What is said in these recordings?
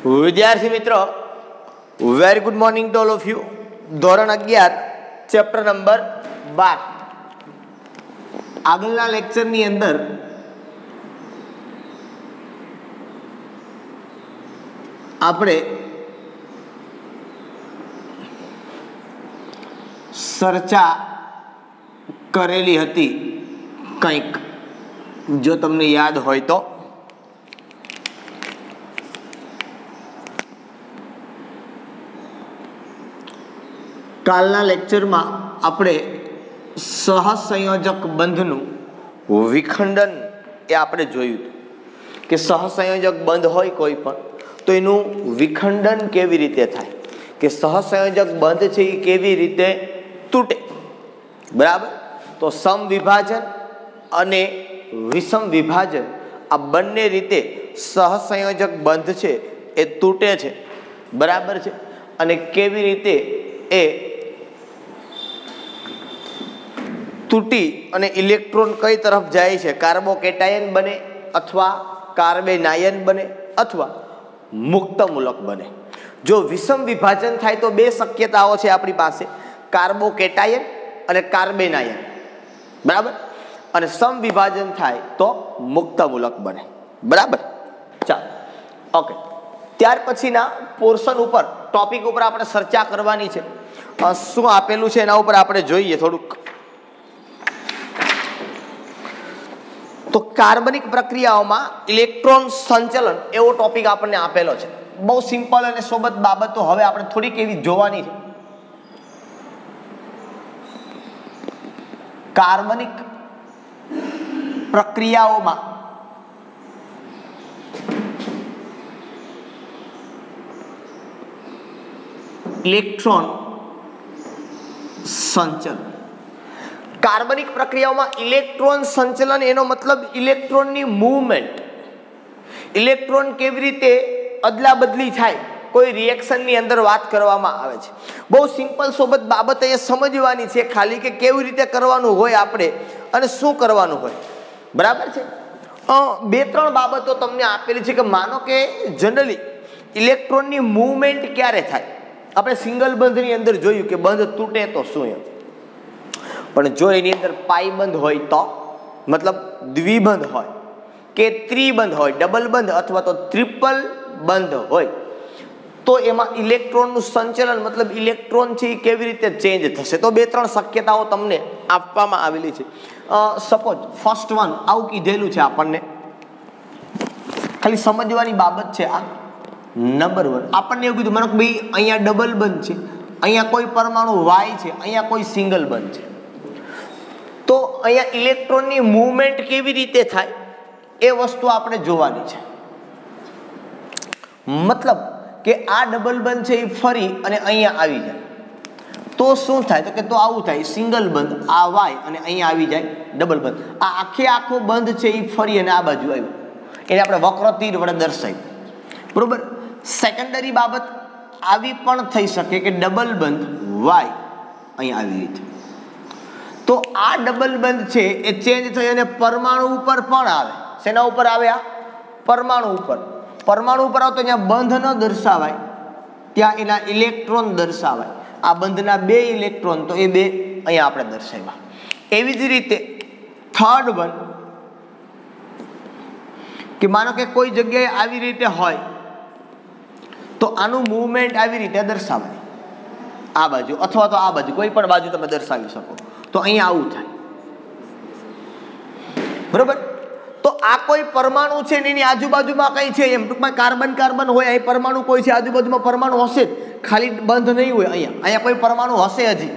વિદ્યાર્થી મિત્રો, very good morning to all of you. ધોરણ 11 ચેપ્ટર નંબર 12. આગળના લેક્ચરની અંદર આપણે ચર્ચા કરેલી હતી કંઈક, જો તમને યાદ હોય તો. કાલના લેક્ચરમાં આપણે સહસંયોજક બંધનું વિખંડન એ આપણે જોયું હતું કે સહસંયોજક બંધ હોય કોઈ પણ તો એનું વિખંડન કેવી રીતે થાય, કે સહસંયોજક બંધ છે એ કેવી રીતે તૂટે. બરાબર. તો સમવિભાજન અને વિષમ વિભાજન આ બંને રીતે સહસંયોજક બંધ છે એ તૂટે છે. બરાબર છે. અને કેવી રીતે એ તૂટી અને ઇલેક્ટ્રોન કઈ તરફ જાય છે, કાર્બોકેટાયન બને અથવા કાર્બેનાયન બને અથવા મુક્તમૂલક બને. જો વિષમ વિભાજન થાય તો બે શક્યતાઓ છે આપણી પાસે, કાર્બોકેટાયન અને કાર્બેનાયન. બરાબર. અને સમવિભાજન થાય તો મુક્તમૂલક બને. બરાબર. ચાલો, ઓકે. ત્યાર પછીના પોર્શન ઉપર, ટોપિક ઉપર આપણે ચર્ચા કરવાની છે. શું આપેલું છે એના ઉપર આપણે જોઈએ થોડુંક. તો કાર્બનિક પ્રક્રિયાઓમાં ઇલેક્ટ્રોન સંચલન એવો ટોપિક આપણને આપેલો છે. બહુ સિમ્પલ અને સોબત બાબતો હવે આપણે થોડીક એવી જોવાની છે. કાર્બનિક પ્રક્રિયાઓમાં ઇલેક્ટ્રોન સંચલન. કાર્બનિક પ્રક્રિયાઓમાં ઇલેક્ટ્રોન સંચલન એનો મતલબ ઇલેક્ટ્રોનની મૂવમેન્ટ. ઇલેક્ટ્રોન કેવી રીતે અદલા બદલી થાય કોઈ રિએક્શનની અંદર વાત કરવામાં આવે છે. બહુ સિમ્પલ સોબત બાબત એ સમજવાની છે ખાલી, કે કેવી રીતે કરવાનું હોય આપણે અને શું કરવાનું હોય. બરાબર છે. બે ત્રણ બાબતો તમને આપેલી છે કે માનો કે જનરલી ઇલેક્ટ્રોનની મૂવમેન્ટ ક્યારે થાય. આપણે સિંગલ બંધની અંદર જોયું કે બંધ તૂટે તો શું એમ, પણ જો એની અંદર પાઈ બંધ હોય તો, મતલબ દ્વિબંધ હોય કે ત્રિબંધ હોય, ડબલ બંધ અથવા તો ટ્રિપલ બંધ હોય, તો એમાં ઇલેક્ટ્રોનનું સંચલન મતલબ ઇલેક્ટ્રોન છે એ કેવી રીતે ચેન્જ થશે. તો બે ત્રણ શક્યતાઓ તમને આપવામાં આવેલી છે. સપોઝ ફર્સ્ટ વન આવું કીધેલું છે આપણને, ખાલી સમજવાની બાબત છે આ. નંબર 1 આપણને એવું કીધું, માનો કે ભાઈ અહીંયા ડબલ બંધ છે, અહીંયા કોઈ પરમાણુ વાય છે, અહીંયા કોઈ સિંગલ બંધ છે. તો અહીંયા ઇલેક્ટ્રોનની મૂવમેન્ટ કેવી રીતે થાય એ વસ્તુ આપણે જોવાની છે. મતલબ કે આ ડબલ બંધ છે એ ફરી અને અહીંયા આવી જાય તો શું થાય, તો કે તો આવું થાય, સિંગલ બંધ આ વાય અને અહીંયા આવી જાય ડબલ બંધ. આ આખો બંધ છે એ ફરી અને આ બાજુ આવ્યું, એને આપણે વક્ર તીર વડે દર્શાવ્યું. બરોબર. સેકન્ડરી બાબત આવી પણ થઈ શકે કે ડબલ બંધ વાય અહીંયા આવી રીતે. તો આ ડબલ બંધ છે એ ચેન્જ થઈ અને પરમાણુ ઉપર પણ આવે. શેના ઉપર આવે? આ પરમાણુ ઉપર. પરમાણુ ઉપર આવે તો અહીંયા બંધ ન દર્શાવાય, ત્યાં એના ઇલેક્ટ્રોન દર્શાવાય. આ બંધના બે ઇલેક્ટ્રોન તો એ બે અહીંયા આપણે દર્શાવ્યા. એવી જ રીતે થર્ડ વન, કે માનો કે કોઈ જગ્યાએ આવી રીતે હોય તો આનું મૂવમેન્ટ આવી રીતે દર્શાવાય, આ બાજુ અથવા તો આ બાજુ, કોઈ પણ બાજુ તમે દર્શાવી શકો. તો અહીંયા આવું થાય. બરોબર. તો આ કોઈ પરમાણુ છે ને એની આજુબાજુમાં કઈ છે એમ, ટૂંકમાં કાર્બન કાર્બન હોય, અહીં પરમાણુ કોઈ છે, આજુબાજુમાં પરમાણુ હશે જ, ખાલી બંધ નહીં હોય. અહીંયા કોઈ પરમાણુ હશે હજી,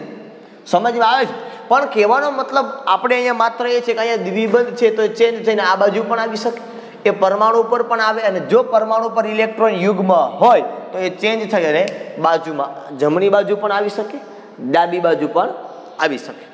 સમજમાં આવે છે. પણ કહેવાનો મતલબ આપણે અહીંયા માત્ર એ છે કે અહીંયા દ્વિબંધ છે તો ચેન્જ થઈને આ બાજુ પણ આવી શકે, એ પરમાણુ પર પણ આવે. અને જો પરમાણુ પર ઇલેક્ટ્રોન યુગ્મ હોય તો એ ચેન્જ થઈ અને બાજુમાં જમણી બાજુ પણ આવી શકે, ડાબી બાજુ પણ આવી શકે.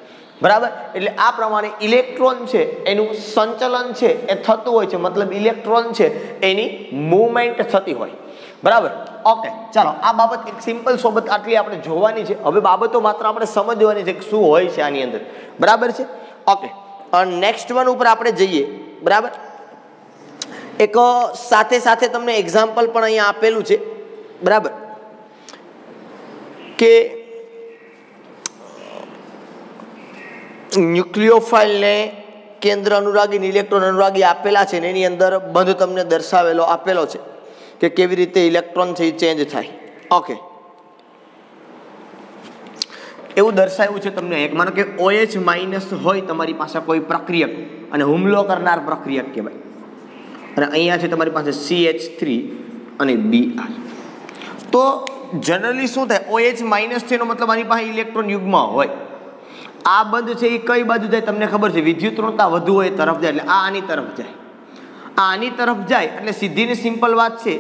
બરાબર. એટલે આ પ્રમાણે ઇલેક્ટ્રોન છે એનું સંચલન છે એ થતું હોય છે, મતલબ ઇલેક્ટ્રોન છે એની મૂવમેન્ટ થતી હોય. બરાબર. ઓકે, ચાલો આ બાબત એક સિમ્પલ સોબત આટલી આપણે જોવાની છે. હવે બાબતો માત્ર આપણે સમજવાની છે કે શું હોય છે આની અંદર. બરાબર છે. ઓકે, નેક્સ્ટ વન ઉપર આપણે જઈએ. બરાબર. એક સાથે સાથે તમને એક્ઝામ્પલ પણ અહીંયા આપેલું છે, બરાબર, કે ન્યુક્લિયોફાઇલને કેન્દ્ર અનુરાગી અને ઇલેક્ટ્રોન અનુરાગી આપેલા છે ને એની અંદર બંધ તમને દર્શાવેલો આપેલો છે કે કેવી રીતે ઇલેક્ટ્રોન છે એ ચેન્જ થાય. ઓકે, એવું દર્શાવ્યું છે તમને. એક માનો કે OH માઇનસ હોય તમારી પાસે કોઈ પ્રક્રિયક અને હુમલો કરનાર પ્રક્રિયક કહેવાય, અને અહીંયા છે તમારી પાસે CH3 અને Br. તો જનરલી શું થાય, OH માઇનસ છે એનો મતલબ આની પાસે ઇલેક્ટ્રોન યુગ્મ હોય. આ બંધ છે એ કઈ બાજુ જાય તમને ખબર છે, વિદ્યુત ઋણતા વધુ હોય તરફ જાય, એટલે આ આની તરફ જાય. આ આની તરફ જાય એટલે સીધી ને સિમ્પલ વાત છે,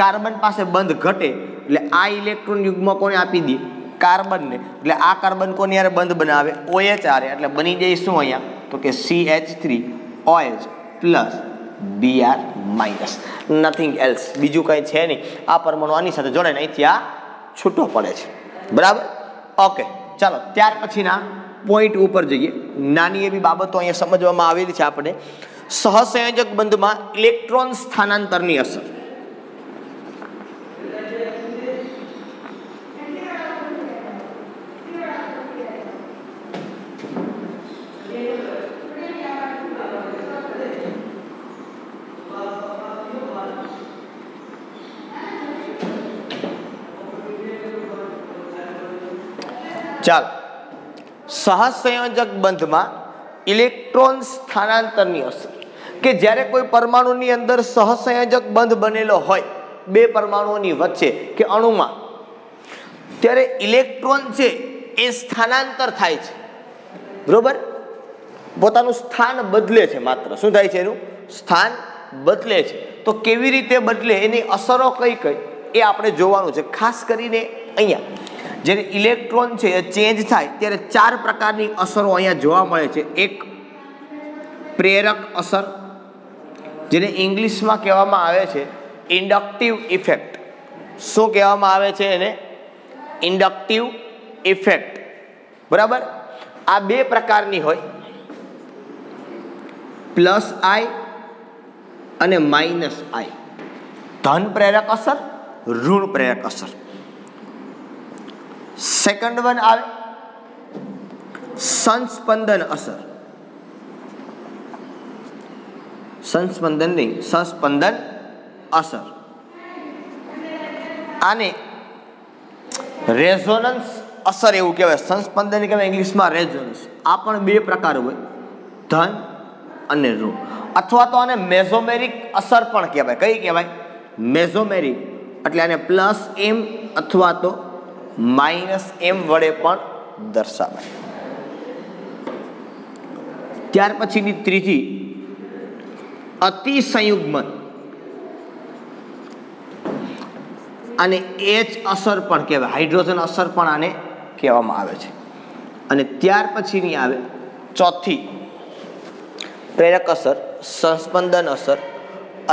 કાર્બન પાસે બંધ ઘટે એટલે આ ઇલેક્ટ્રોન યુગ્મ કોને આપી દે, કાર્બનને. એટલે આ કાર્બન કોની હારે બંધ બનાવે, OH હારે. એટલે બની જાય શું અહીંયા, તો કે CH3OH plus Br minus, nothing else, બીજું કંઈ છે નહીં. આ પરમાણુ આની સાથે જોડાય ને અહીંથી આ છૂટો પડે છે, બરાબર. ઓકે, ચાલો ત્યાર પછીના પોઈન્ટ ઉપર જઈએ. નાની એવી બાબતો અહીંયા સમજવામાં આવેલી છે આપણે. સહસંયોજક બંધમાં ઇલેક્ટ્રોન સ્થાનાંતરની અસર. ચાલો, સહસંયોજક બંધમાં ઇલેક્ટ્રોન સ્થાનાંતરની અસર, કે જ્યારે કોઈ પરમાણુની અંદર સહસંયોજક બંધ બનેલો હોય બે પરમાણુઓની વચ્ચે કે અણુમાં, ત્યારે ઇલેક્ટ્રોન છે એ સ્થાનાંતર થાય છે, બરોબર, પોતાનું સ્થાન બદલે છે. માત્ર શું થાય છે, એનું સ્થાન બદલે છે. તો કેવી રીતે બદલે, એની અસરો કઈ કઈ એ આપણે જોવાનું છે. ખાસ કરીને અહીંયા જ્યારે ઇલેક્ટ્રોન છે એ ચેન્જ થાય ત્યારે 4 પ્રકારની અસરો અહીંયા જોવા મળે છે. એક પ્રેરક અસર, જેને ઇંગ્લિશમાં કહેવામાં આવે છે ઇન્ડક્ટિવ ઇફેક્ટ. શું કહેવામાં આવે છે એને, ઇન્ડક્ટિવ ઇફેક્ટ, બરાબર. આ 2 પ્રકારની હોય, પ્લસ I અને માઇનસ I. ધન પ્રેરક અસર, ઋણ પ્રેરક અસર. સેકન્ડ વન આવે સંસ્પંદન અસર. સંસ્પંદન નહીં, સંસ્પંદન અસર. આને રેઝોનન્સ અસર એવું કહેવાય. સંસ્પંદન કહેવાય ઇંગ્લિશમાં રેઝોનન્સ. આ પણ 2 પ્રકાર હોય, ધન અને ઋણ. અથવા તો આને મેઝોમેરિક અસર પણ કહેવાય. કઈ કહેવાય, મેઝોમેરિક. એટલે આને પ્લસ M અથવા તો માઇનસ M વડે પણ દર્શાવાય. ત્યાર પછીની ત્રીજી અતિસંયુગ્મન, આને H અસર પણ કહેવાય, હાઇડ્રોજન અસર પણ આને કહેવામાં આવે છે. અને ત્યાર પછીની આવે ચોથી પ્રેરક અસર, સંસ્પંદન અસર,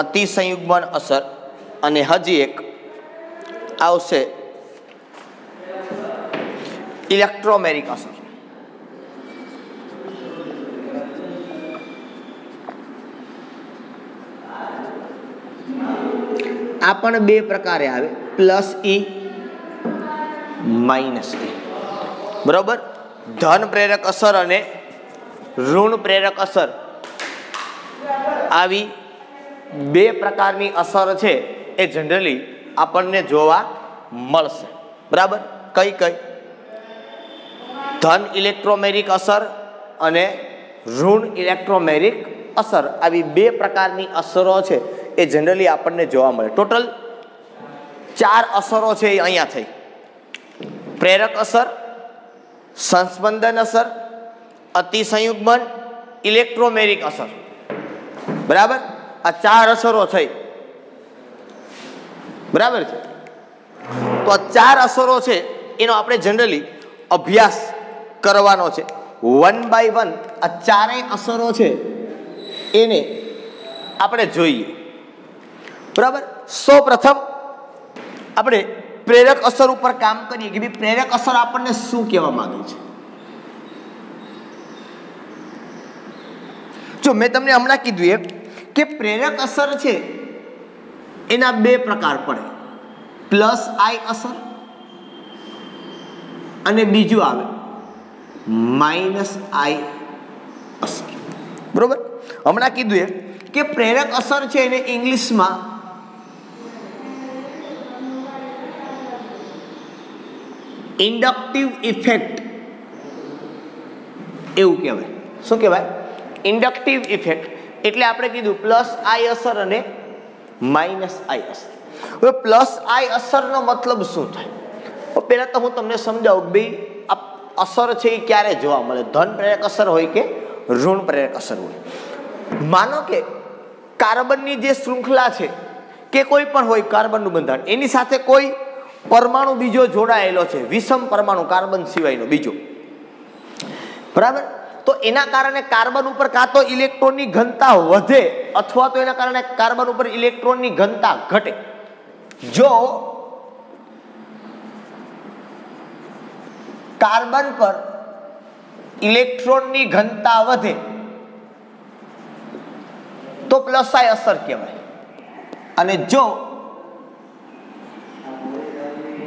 અતિસંયુગ્મન અસર, અને હજી એક આવશે ઇલેક્ટ્રોમેરિક અસર. આ પણ 2 પ્રકારે આવે, પ્લસ E માઇનસ E, બરોબર. ધન પ્રેરક અસર અને ઋણ પ્રેરક અસર, આવી 2 પ્રકારની અસર છે એ જનરલી આપણને જોવા મળશે, બરાબર. કઈ કઈ, ધન ઇલેક્ટ્રોમેરિક અસર અને ઋણ ઇલેક્ટ્રોમેરિક અસર. આવી 2 પ્રકારની અસરો છે એ જનરલી આપણને જોવા મળે. ટોટલ 4 અસરો છે એ અહીંયા થઈ, પ્રેરક અસર, સંસ્પંદન અસર, અતિસંયુગ્મન, ઇલેક્ટ્રોમેરિક અસર, બરાબર. આ 4 અસરો થઈ, બરાબર છે. તો આ 4 અસરો છે એનો આપણે જનરલી અભ્યાસ કરવાનો છે. 1 બાય 1 આ 4 અસરો છે એને આપણે જોઈએ, બરાબર. સૌ પ્રથમ આપણે પ્રેરક અસર ઉપર કામ કરીએ કે ભાઈ પ્રેરક અસર આપણને શું કહેવા માંગે છે. જો મેં તમને હમણાં કીધું એમ કે પ્રેરક અસર છે એના બે પ્રકાર પડે, પ્લસ આઈ અસર અને બીજું આવે માઇનસ આઈ અસર. બરોબર. હમણાં કીધું એમ કે પ્રેરક અસર છે એને ઇંગ્લિશમાં ઇન્ડક્ટિવ ઇફેક્ટ એવું કહેવાય. શું કહેવાય? Inductive effect. એટલે આપણે કીધું પ્લસ આઈ અસર અને માઇનસ આઈ અસર. હવે પ્લસ આઈ અસરનો મતલબ શું થાય? પહેલા તો હું તમને સમજાવું કે ભાઈ આ અસર છે એ ક્યારે જોવા મળે, ધન પ્રેરક અસર હોય કે ઋણ પ્રેરક અસર હોય. માનો કે કાર્બનની જે શૃંખલા છે કે કોઈ પણ હોય કાર્બનનું બંધારણ, એની સાથે કોઈ પરમાણુ બીજો જોડાયેલો છે, વિષમ પરમાણુ કાર્બન સિવાયનો બીજો, બરાબર? તો એના કારણે કાર્બન ઉપર કાં તો ઇલેક્ટ્રોનની ઘનતા વધે અથવા તો એના કારણે કાર્બન ઉપર ઇલેક્ટ્રોનની ઘનતા ઘટે. જો કાર્બન પર ઇલેક્ટ્રોનની ઘનતા વધે તો પ્લસ આઈ અસર કહેવાય, અને જો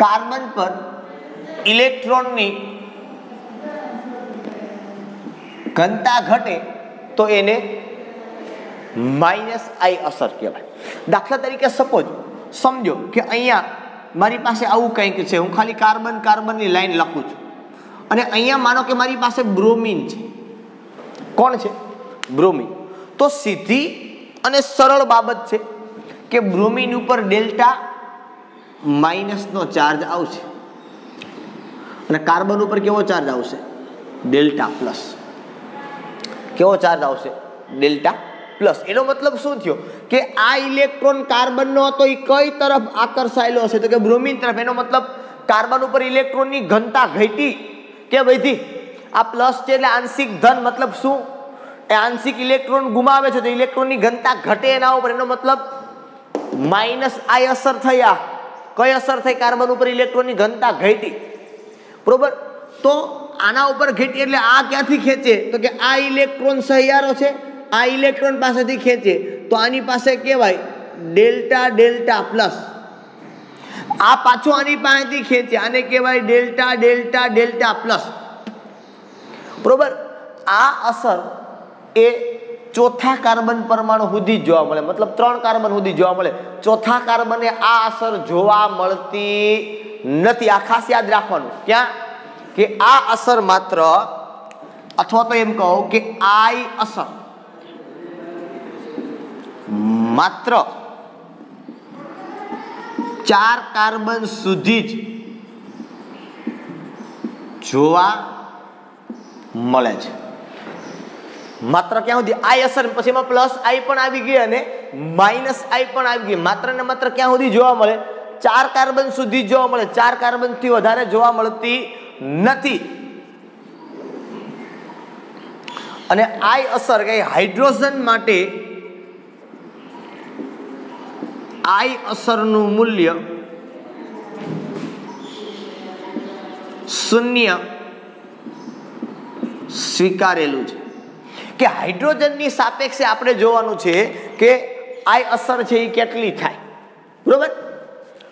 કાર્બન પર ઇલેક્ટ્રોનની ઘનતા ઘટે તો એને માઇનસ આઈ અસર કહેવાય. દાખલા તરીકે સપોઝ સમજો કે અહીંયા મારી પાસે આવું કંઈક છે, હું ખાલી કાર્બનની લાઈન લખું છું, અને અહીંયા માનો કે મારી પાસે બ્રોમિન છે. કોણ છે? બ્રોમિન. તો સીધી અને સરળ બાબત છે કે બ્રોમિન ઉપર ડેલ્ટા માઇનસનો ચાર્જ આવશે અને કાર્બન ઉપર કેવો ચાર્જ આવશે? Delta plus. કેવો ચાર્જ આવશે? Delta plus. એનો મતલબ શું થયો કે આ ઇલેક્ટ્રોન કાર્બનનો હતો એ કઈ તરફ આકર્ષાયેલો હશે? તો કે બ્રોમિન તરફ. એનો મતલબ કાર્બન ઉપર ઇલેક્ટ્રોનની ઘનતા ઘટી કે વધી? આ પ્લસ છે એટલે આંશિક ધન, મતલબ શું? એ આંશિક ઇલેક્ટ્રોન ગુમાવે છે તો ઇલેક્ટ્રોનની ઘનતા ઘટે એના ઉપર. એનો મતલબ માઇનસ આઈ અસર થઈ. આ કઈ અસર થઈ? કાર્બન ઉપર ઇલેક્ટ્રોનની ઘનતા ઘટી. બરોબર. તો આના ઉપર ઘટી એટલે આ ક્યાંથી ખેંચે? તો કે આ ઇલેક્ટ્રોન સહિયારો છે, આ ઇલેક્ટ્રોન પાસેથી ખેંચે તો આની પાસે કહેવાય ડેલ્ટા ડેલ્ટા પ્લસ. આ પાછો આની પાસેથી ખેંચે, આને કહેવાય ડેલ્ટા ડેલ્ટા ડેલ્ટા પ્લસ. બરોબર. આ અસર એ ચોથા કાર્બન પરમાણુ સુધી જોવા મળે, મતલબ 3 કાર્બન સુધી જોવા મળે. ચોથા કાર્બને આ અસર જોવા મળતી નથી. આ ખાસ યાદ રાખવાનું. ક્યાં? કે આ અસર માત્ર, અથવા તો એમ કહો કે આઈ અસર માત્ર 4 કાર્બન સુધી જ જોવા મળે છે. માત્ર ક્યાં સુધી? આઈ અસર. પછી એમાં પ્લસ આઈ પણ આવી ગઈ અને માઇનસ આઈ પણ આવી ગઈ. માત્ર ને માત્ર ક્યાં સુધી જોવા મળે? 4 કાર્બન સુધી જોવા મળે. 4 કાર્બન થી વધારે જોવા મળતી નથી. અને આઈ અસર કે હાઇડ્રોજન માટે આઈ અસરનું મૂલ્ય 0 સ્વીકારેલું છે. કે હાઇડ્રોજનની સાપેક્ષે આપણે જોવાનું છે કે આઈ અસર છે એ કેટલી થાય. બરોબર.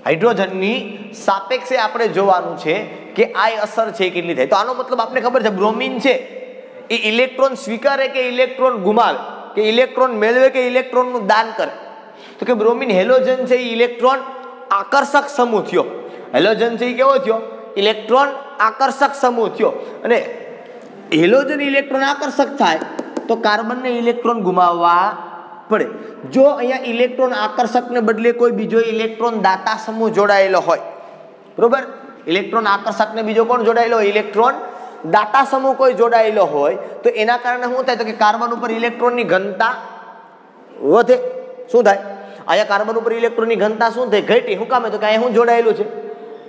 હાઇડ્રોજનની સાપેક્ષે આપણે જોવાનું છે કે આઈ અસર છે એ કેટલી થાય. તો આનો મતલબ આપણે ખબર છે બ્રોમિન છે એ ઇલેક્ટ્રોન સ્વીકારે કે ઇલેક્ટ્રોન ગુમાવે, કે ઇલેક્ટ્રોન મેળવે કે ઇલેક્ટ્રોનનું દાન કરે? તો કે બ્રોમિન હેલોજન છે એ ઇલેક્ટ્રોન આકર્ષક સમૂહ થયો. હેલોજન છે એ કેવો થયો? ઇલેક્ટ્રોન આકર્ષક સમૂહ થયો. અને હેલોજન ઇલેક્ટ્રોન આકર્ષક થાય તો કાર્બનને ઇલેક્ટ્રોન ગુમાવવા પડે. જો અહીંયા ઇલેક્ટ્રોન આકર્ષકને બદલે કોઈ બીજો ઇલેક્ટ્રોન દાતા સમૂહ જોડાયેલો હોય, બરોબર, ઇલેક્ટ્રોન આકર્ષકને બીજો કોણ જોડાયેલો હોય? ઇલેક્ટ્રોન દાતા સમૂહ કોઈ જોડાયેલો હોય તો એના કારણે શું થાય? તો કે કાર્બન ઉપર ઇલેક્ટ્રોનની ઘનતા વધે. શું થાય? અહીંયા કાર્બન ઉપર ઇલેક્ટ્રોનની ઘનતા શું થાય? ઘટી. શું કામ? તો કે અહીંયા શું જોડાયેલું છે?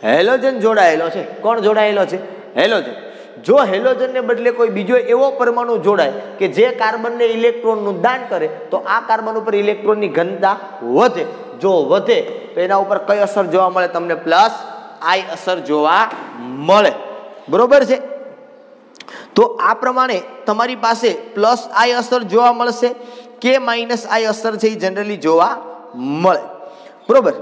હેલોજન જોડાયેલો છે. કોણ જોડાયેલો છે? હેલોજન. જો હેલોજનને બદલે કોઈ બીજો એવો પરમાણુ જોડાય કે જે કાર્બનને ઇલેક્ટ્રોનનું દાન કરે તો આ કાર્બન ઉપર ઇલેક્ટ્રોનની ઘનતા વધે. જો વધે તો એના ઉપર કઈ અસર જોવા મળે? તમને પ્લસ આઈ અસર જોવા મળે. બરોબર છે. તો આ પ્રમાણે તમારી પાસે પ્લસ આઈ અસર જોવા મળશે K માઇનસ I અસર છે એ જનરલી જોવા મળે, બરોબર.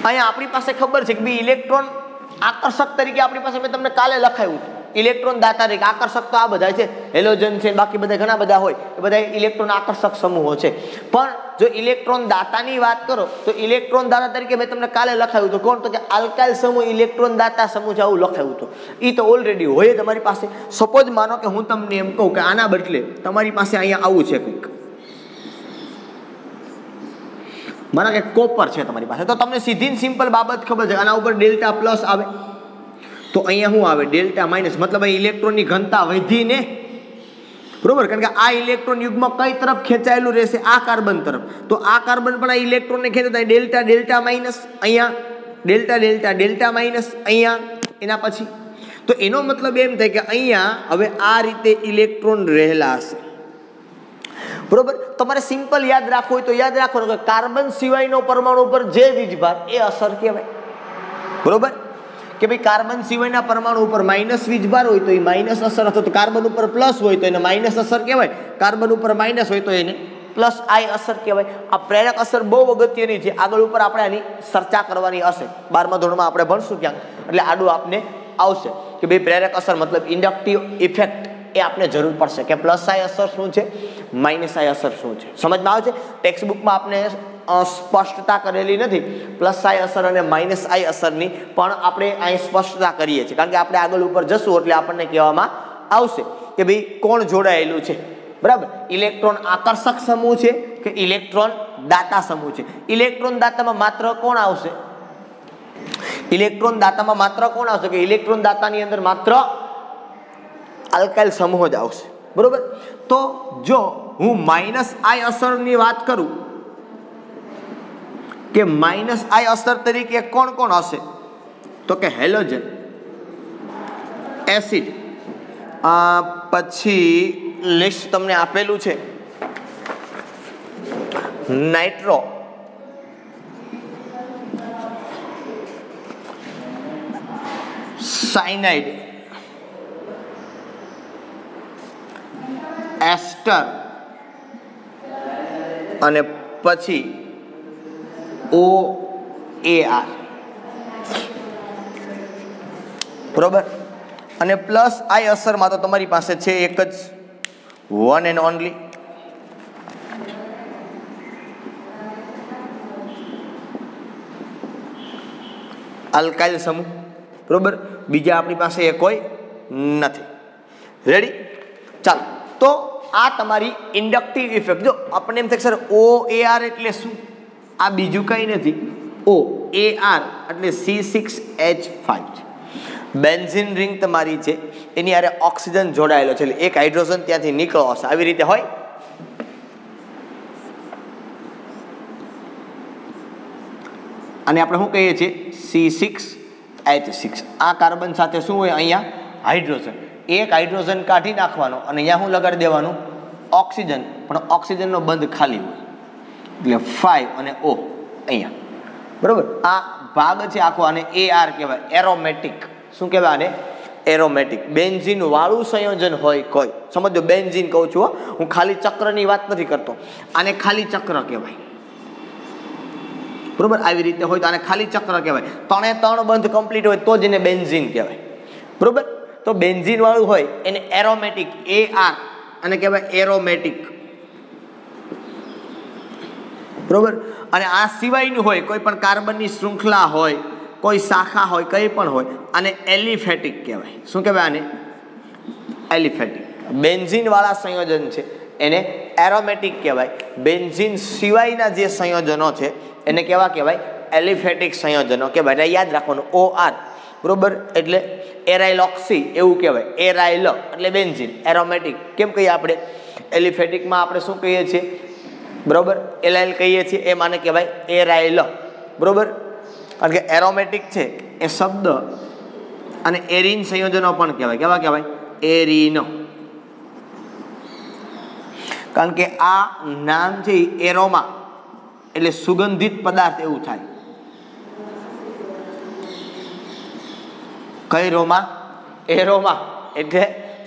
અહીંયા આપણી પાસે ખબર છે કે ભાઈ ઇલેક્ટ્રોન આકર્ષક તરીકે આપણી પાસે મેં તમને કાલે લખાયું હતું, ઇલેક્ટ્રોન દાતા તરીકે. આકર્ષક તો આ બધા છે, હેલોજન છે, બાકી બધા ઘણા બધા હોય, એ બધા ઇલેક્ટ્રોન આકર્ષક સમૂહો છે. પણ જો ઇલેક્ટ્રોન દાતાની વાત કરો તો ઇલેક્ટ્રોન દાતા તરીકે મેં તમને કાલે લખાયું હતું. કોણ? તો કે આલ્કાઇલ સમૂહ ઇલેક્ટ્રોન દાતા સમૂહ છે, આવું લખાયું હતું. એ તો ઓલરેડી હોય તમારી પાસે. સપોઝ માનો કે હું તમને એમ કહું કે આના બદલે તમારી પાસે અહીંયા આવું છે કંઈક, માનો કે કોપર છે તમારી પાસે, તો તમને સીધી સિમ્પલ બાબત ખબર છે, આના ઉપર ડેલ્ટા પ્લસ આવે તો અહીંયા શું આવે? Delta minus. મતલબ અહીં ઇલેક્ટ્રોનની ઘનતા વધીને, બરોબર. કારણ કે આ ઇલેક્ટ્રોન યુગ્મ કઈ તરફ ખેંચાયેલું રહેશે? આ કાર્બન તરફ. તો આ કાર્બન પણ આ ઇલેક્ટ્રોનને ખેંચતા ડેલ્ટા ડેલ્ટા માઇનસ, અહીંયા ડેલ્ટા ડેલ્ટા ડેલ્ટા માઇનસ, અહીંયા એના પછી. તો એનો મતલબ એમ થાય કે અહીંયા હવે આ રીતે ઇલેક્ટ્રોન રહેલા હશે, બરોબર. તમારે સિમ્પલ યાદ રાખવું હોય તો યાદ રાખવાનું કે કાર્બન સિવાયનો પરમાણુ પર જે વીજભાર એ અસર કહેવાય, બરોબર. કે ભાઈ કાર્બન સિવાયના પરમાણુ ઉપર માઇનસ વીજભાર હોય તો એ માઇનસ અસર, અથવા તો કાર્બન ઉપર પ્લસ હોય તો એને માઇનસ અસર કહેવાય, કાર્બન ઉપર માઇનસ હોય તો એને પ્લસ I અસર કહેવાય. આ પ્રેરક અસર બહુ અગત્યની છે, આગળ ઉપર આપણે આની ચર્ચા કરવાની હશે, 12મા ધોરણમાં આપણે ભણશું ક્યાંક, એટલે આડું આપને આવશે કે ભાઈ પ્રેરક અસર મતલબ ઇન્ડક્ટિવ ઇફેક્ટ, એ આપણે જરૂર પડશે કે પ્લસ I અસર શું છે, માઇનસ I અસર શું છે. સમજમાં આવે છે? ટેક્સ્ટ બુકમાં આપણે સ્પષ્ટતા કરેલી નથી પ્લસ I અસર અને માઇનસ I અસરની, પણ આપણે અહીં સ્પષ્ટતા કરીએ છીએ કારણ કે આપણે આગળ ઉપર જશું એટલે આપણને કહેવામાં આવશે કે ભાઈ કોણ જોડાયેલું છે, બરાબર. ઇલેક્ટ્રોન આકર્ષક સમૂહ છે કે ઇલેક્ટ્રોન દાતા સમૂહ છે? ઇલેક્ટ્રોન દાતામાં માત્ર કોણ આવશે? ઇલેક્ટ્રોન દાતામાં માત્ર કોણ આવશે? કે ઇલેક્ટ્રોન દાતાની અંદર માત્ર આલ્કાઇલ સમૂહ જ આવશે, બરોબર. તો જો હું માઇનસ I અસરની વાત કરું કે માઇનસ I અસર તરીકે કોણ કોણ હશે? તો કે હેલોજન, એસિડ, પછી લિસ્ટ તમને આપેલું છે, નાઇટ્રો, સાયનાઇડ, એસ્ટર અને પછી OAR, બરોબર. અને પ્લસ I અસરમાં તો તમારી પાસે છે એક જ, વન એન્ડ ઓનલી આલ્કાઇલ સમૂહ, બરોબર. બીજા આપણી પાસે એ કોઈ નથી. રેડી? ચાલો, તો આ તમારી ઇન્ડક્ટિવ ઇફેક્ટ. જો આપણને એમ થાય સર OAR એટલે શું? આ બીજું કંઈ નથી, OAR એટલે C6H5 છે. બેન્ઝીન રિંગ તમારી છે, એની હારે ઓક્સિજન જોડાયેલો છે, એટલે એક હાઇડ્રોજન ત્યાંથી નીકળો હશે, આવી રીતે હોય. અને આપણે શું કહીએ છીએ? C6H6. આ કાર્બન સાથે શું હોય? અહીંયા હાઇડ્રોજન. એક હાઇડ્રોજન કાઢી નાખવાનો અને અહીંયા શું લગાડી દેવાનું? ઓક્સિજન. પણ ઓક્સિજનનો બંધ ખાલી હોય એટલે 5 અને O અહીંયા, બરોબર. આ ભાગ છે આખો, આને AR કહેવાય, એરોમેટિક. શું કહેવાય આને? એરોમેટિક. બેન્ઝીન વાળું સંયોજન હોય કોઈ, સમજો બેન્ઝીન કહું છું, હું ખાલી ચક્રની વાત નથી કરતો, આને ખાલી ચક્ર કહેવાય, બરોબર. આવી રીતે હોય તો આને ખાલી ચક્ર કહેવાય. 3 બંધ કમ્પ્લીટ હોય તો જ એને બેન્ઝીન કહેવાય, બરોબર. તો બેન્ઝીન વાળું હોય એને એરોમેટિક, AR, અને કહેવાય એરોમેટિક, બરોબર. અને આ સિવાયનું હોય કોઈ પણ કાર્બનની શૃંખલા હોય, કોઈ શાખા હોય, કંઈ પણ હોય, આને એલિફેટિક કહેવાય. શું કહેવાય આને? એલિફેટિક. બેન્ઝીન વાળા સંયોજન છે એને એરોમેટિક કહેવાય. બેન્ઝીન સિવાયના જે સંયોજનો છે એને કેવા કહેવાય? એલિફેટિક સંયોજનો કહેવાય. એટલે યાદ રાખવાનું OR, બરોબર. એટલે એરાઇલોક્સી એવું કહેવાય. એરાઇલ એટલે બેન્ઝીન, એરોમેટિક કેમ કહીએ આપણે? એલિફેટિકમાં આપણે શું કહીએ છીએ? બરોબર, એલાઇલ કહીએ છીએ, એ માને કહેવાય એરાઇલ, બરોબર. કારણ કે એરોમેટિક છે એ શબ્દ અને એરિન સંયોજનો પણ કહેવાય. કેવા કહેવાય? એરિન. કારણ કે આ નામ છે એરોમા એટલે સુગંધિત પદાર્થ એવું થાય. કઈ રોમા? એરોમા એટલે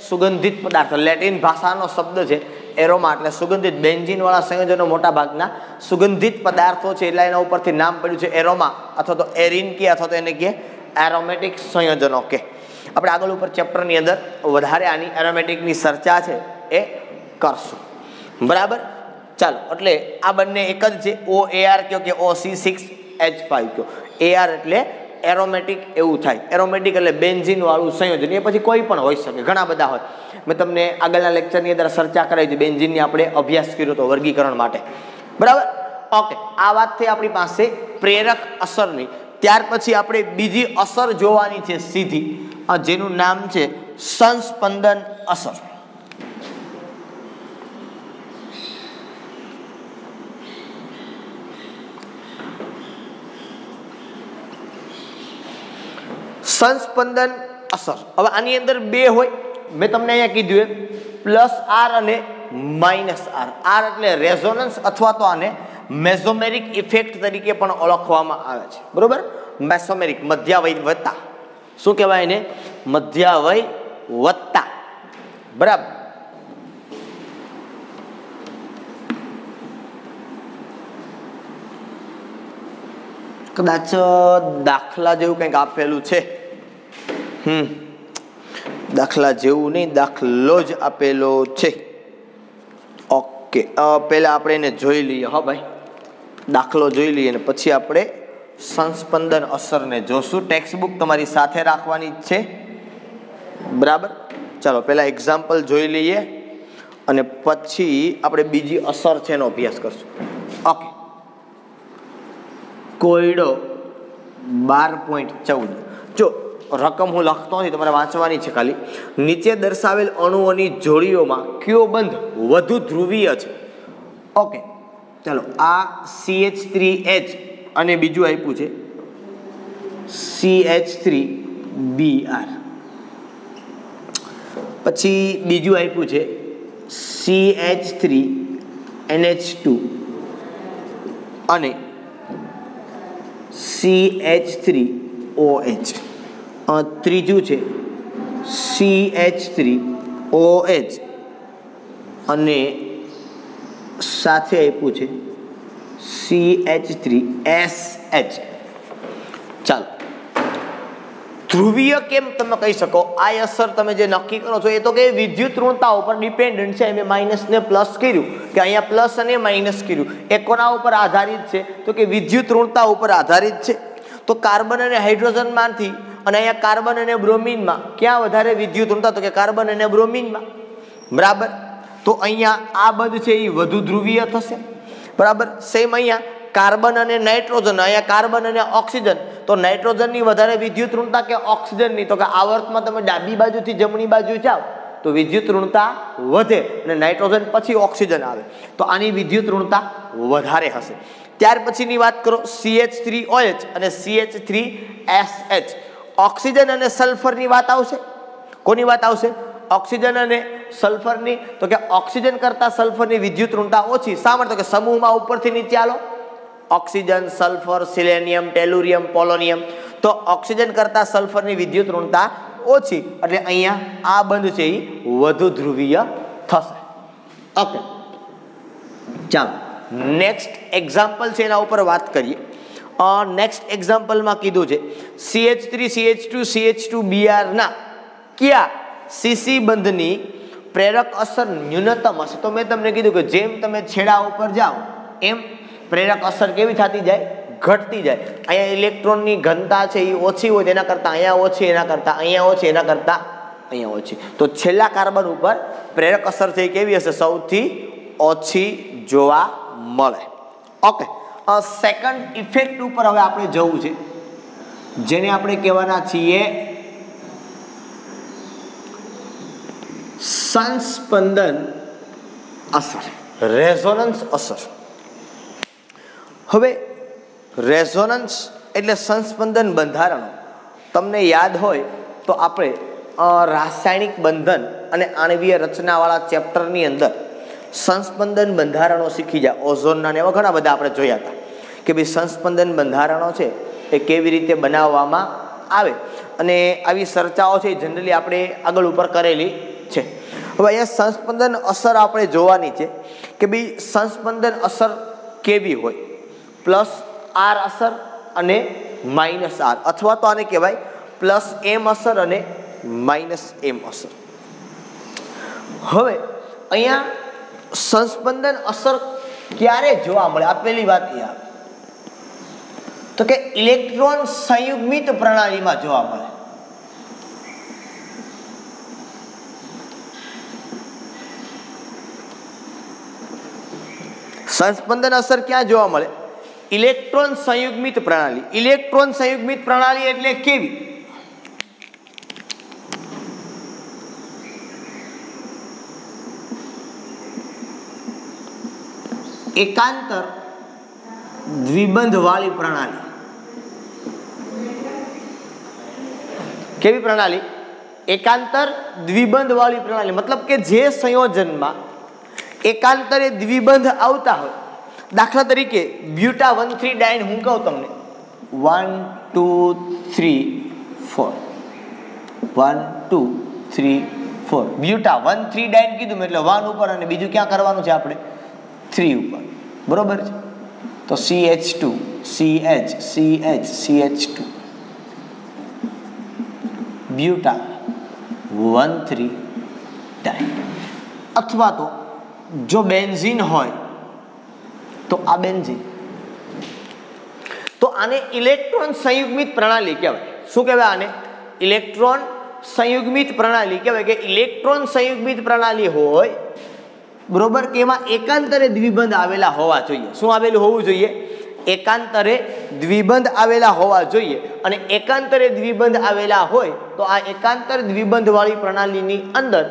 સુગંધિત પદાર્થ, લેટિન ભાષાનો શબ્દ છે એરોમા એટલે સુગંધિત. બેન્ઝીનવાળા સંયોજનો મોટા ભાગના સુગંધિત પદાર્થો છે એટલે એના ઉપરથી નામ પડ્યું છે એરોમા અથવા તો એરિન કે અથવા તો એને કહે એરોમેટિક સંયોજનો કે. આપણે આગળ ઉપર ચેપ્ટરની અંદર વધારે આની એરોમેટિકની ચર્ચા છે એ કરશું. બરાબર, ચાલો. એટલે આ બંને એક જ છે. OAR કયો કે OC6H5 કયો. AR એટલે એરોમેટિક એવું થાય. એરોમેટિક એટલે બેન્ઝીન વાળું સંયોજન. એ પછી કોઈ પણ હોઈ શકે, ઘણા બધા હોય. મેં તમને આગળના લેક્ચરની અંદર ચર્ચા કરાવી હતી, બેન્ઝીનની આપણે અભ્યાસ કર્યો હતો વર્ગીકરણ માટે. બરાબર, ઓકે. આ વાત થઈ આપણી પાસે પ્રેરક અસરની. ત્યાર પછી આપણે બીજી અસર જોવાની છે સીધી, જેનું નામ છે સંસ્પંદન અસર. સંસ્પંદન અસર. હવે આની અંદર બે હોય. મેં તમને અહીંયા કીધું +R અને -R. R એટલે રેઝોનન્સ અથવા તો આને મેસોમેરિક ઇફેક્ટ તરીકે પણ ઓળખવામાં આવે છે. બરોબર, મેસોમેરિક મધ્યાવયવત્તા. શું કહેવાય એને? મધ્યાવયવત્તા. બરાબર. કદાચ દાખલા જેવું કંઈક આપેલું છે. દાખલા જેવું નહીં, દાખલો જ આપેલો છે. ઓકે, પહેલા આપણે એને જોઈ લઈએ. હા ભાઈ, દાખલો જોઈ લઈએ ને પછી આપણે સંસ્પંદન અસરને જોશું. ટેક્સ્ટ બુક તમારી સાથે રાખવાની જ છે. બરાબર, ચાલો પહેલા એક્ઝામ્પલ જોઈ લઈએ અને પછી આપણે બીજી અસર છે એનો અભ્યાસ કરશું. ઓકે, કોયડો 12.14. જો રકમ હું લખતો નથી, તમારે વાંચવાની છે ખાલી. નીચે દર્શાવેલ અણુઓની જોડીઓમાં કયો બંધ વધુ ધ્રુવીય છે? ઓકે, ચાલો. આ CH3H અને બીજું આપ્યું છે CH3Br. પછી બીજું આપ્યું છે CH3NH2 અને CH3OH. ત્રીજું છે CH3OH અને સાથે આપ્યું છે CH3SH. ચાલો, ધ્રુવીય કેમ તમે કહી શકો? આ અસર તમે જે નક્કી કરો છો એ તો કે વિદ્યુત ઋણતા ઉપર ડિપેન્ડન્ટ છે. મેં માઇનસ ને પ્લસ કર્યું કે અહીંયા પ્લસ અને માઇનસ કર્યું. એ કોના ઉપર આધારિત છે? તો કે વિદ્યુત ઋણતા ઉપર આધારિત છે. તો કાર્બન અને હાઇડ્રોજનમાંથી અને અહીંયા કાર્બન અને બ્રોમિનમાં ક્યાં વધારે વિદ્યુત ઋણતા? તો કે કાર્બન અને બ્રોમિનમાં. બરાબર, તો અહીંયા આ બંધ છે એ વધુ ધ્રુવીય થશે. બરાબર, સેમ અહીંયા કાર્બન અને નાઇટ્રોજન, અહીંયા કાર્બન અને ઓક્સિજન. તો નાઇટ્રોજનની વધારે વિદ્યુત ઋણતા કે ઓક્સિજનની? તો કે આવર્તમાં તમે ડાબી બાજુથી જમણી બાજુ જાઓ તો વિદ્યુત ઋણતા વધે અને નાઇટ્રોજન પછી ઓક્સિજન આવે, તો આની વિદ્યુત ઋણતા વધારે હશે. ત્યાર પછીની વાત કરો CH3OH અને CH3SH. ઓક્સિજન અને સલ્ફરની વાત આવશે. કોની વાત આવશે? ઓક્સિજન અને સલ્ફરની. તો કે ઓક્સિજન કરતા સલ્ફરની વિદ્યુત ઋણતા ઓછી. શા માટે? તો કે સમૂહમાં ઉપરથી નીચે આલો, ઓક્સિજન, સલ્ફર, સિલેનિયમ, ટેલુરિયમ, પોલોનિયમ. તો ઓક્સિજન કરતા સલ્ફરની વિદ્યુત ઋણતા ઓછી, એટલે અહીંયા આ બંધ છે એ વધુ ધ્રુવીય થશે. ઓકે, ચાલો નેક્સ્ટ એક્ઝામ્પલ છે એના ઉપર વાત કરીએ. નેક્સ્ટ એક્ઝામ્પલમાં કીધું છે CH3 CH2 CH2Br ના કયા CC બંધની પ્રેરક અસર ન્યૂનતમ હશે? તો મેં તમને કીધું કે જેમ તમે છેડા ઉપર જાઓ એમ પ્રેરક અસર કેવી થતી જાય? ઘટતી જાય. અહીંયા ઇલેક્ટ્રોનની ઘનતા છે એ ઓછી હોય તેના કરતાં અહીંયા ઓછી, એના કરતાં અહીંયા ઓછી, એના કરતાં અહીંયા ઓછી. તો છેલ્લા કાર્બન ઉપર પ્રેરક અસર છે એ કેવી હશે? સૌથી ઓછી જોવા મળે. ઓકે, સેકન્ડ ઇફેક્ટ ઉપર હવે આપણે જવું છે, જેને આપણે કહેવાના છીએ સંસ્પંદન અસર, રેઝોનન્સ અસર. હવે રેઝોનન્સ એટલે સંસ્પંદન બંધારણો. તમને યાદ હોય તો આપણે રાસાયણિક બંધન અને આણ્વીય રચનાવાળા ચેપ્ટરની અંદર સંસ્પંદન બંધારણો શીખી જાય. ઓઝોનના ને એવા ઘણા બધા આપણે જોયા હતા કે ભાઈ સંસ્પંદન બંધારણો છે એ કેવી રીતે બનાવવામાં આવે, અને આવી ચર્ચાઓ છે જનરલી આપણે આગળ ઉપર કરેલી છે। હવે અહીંયા સંસ્પંદન અસર આપણે જોવાની છે કે ભાઈ સંસ્પંદન અસર કેવી હોય, પ્લસ આર અસર અને માઇનસ આર, અથવા તો આને કહેવાય પ્લસ એમ અસર અને માઇનસ એમ અસર। હવે અહીંયા સંસ્પંદન અસર ક્યારે જોવા મળે, આ પહેલી વાત એ આવે તો કે ઇલેક્ટ્રોન સંયુગ્મિત પ્રણાલીમાં જોવા મળે। સંસ્પંદન અસર ક્યાં જોવા મળે? ઇલેક્ટ્રોન સંયુગ્મિત પ્રણાલી। ઇલેક્ટ્રોન સંયુગ્મિત પ્રણાલી એટલે કેવી? એકાંતર દ્વિબંધ વાળી પ્રણાલી। કેવી પ્રણાલી? એકાંતર દ્વિબંધ વાળી પ્રણાલી, મતલબ કે જે સંયોજનમાં એકાંતરે દ્વિબંધ આવતા હોય, દાખલા તરીકે બ્યુટા 1,3 ડાયન, હું કહું તમને 1 2 3 4 1 2 3 4 બ્યુટા 1,3 ડાયન કીધું એટલે 1 ઉપર અને બીજું ક્યાં કરવાનું છે આપણે? 3 ઉપર, બરોબર છે? તો CH2 CH CH CH2 બ્યુટા 1,3 ડાયન। અથવા તો જો બેન્ઝીન હોય તો આ બેન્ઝીન, તો આને ઇલેક્ટ્રોન સંયુગ્મિત પ્રણાલી કહેવાય। શું કહેવાય આને? ઇલેક્ટ્રોન સંયુગ્મિત પ્રણાલી કહેવાય। કે ઇલેક્ટ્રોન સંયુગ્મિત પ્રણાલી હોય, બરોબર, કે એમાં એકાંતરે દ્વિબંધ આવેલા હોવા જોઈએ। શું આવેલું હોવું જોઈએ? એકાંતરે દ્વિબંધ આવેલા હોવા જોઈએ। અને એકાંતરે દ્વિબંધ આવેલા હોય તો આ એકાંતર દ્વિબંધ વાળી પ્રણાલીની અંદર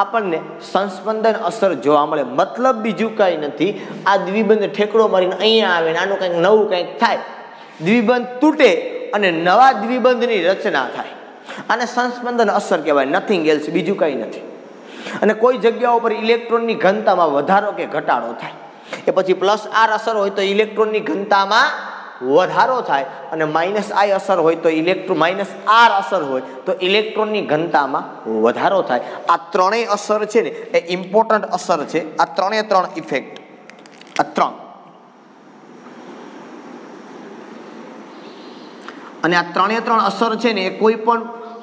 આપણને સંસ્પંદન અસર જોવા મળે। મતલબ બીજું કંઈ નથી, આ દ્વિબંધ ઠેકડો મારીને અહીંયા આવે ને આનું કંઈક નવું કંઈક થાય, દ્વિબંધ તૂટે અને નવા દ્વિબંધની રચના થાય, આને સંસ્પંદન અસર કહેવાય, નથિંગ એલ્સ, બીજું કંઈ નથી। અને કોઈ જગ્યાઓ પર ઇલેક્ટ્રોનની ઘનતામાં વધારો કે ઘટાડો થાય, એ પછી પ્લસ આર અસર હોય તો ઇલેક્ટ્રોનની ઘનતામાં વધારો થાય, અને માઇનસ આઈ અસર હોય તો માઇનસ આર અસર હોય તો ઇલેક્ટ્રોનની ઘનતામાં વધારો થાય। આ ત્રણેય અસર છે ને એ ઇમ્પોર્ટન્ટ અસર છે। આ ત્રણે ત્રણ ઇફેક્ટ, આ ત્રણ, અને આ ત્રણે ત્રણ અસર છે ને એ કોઈ પણ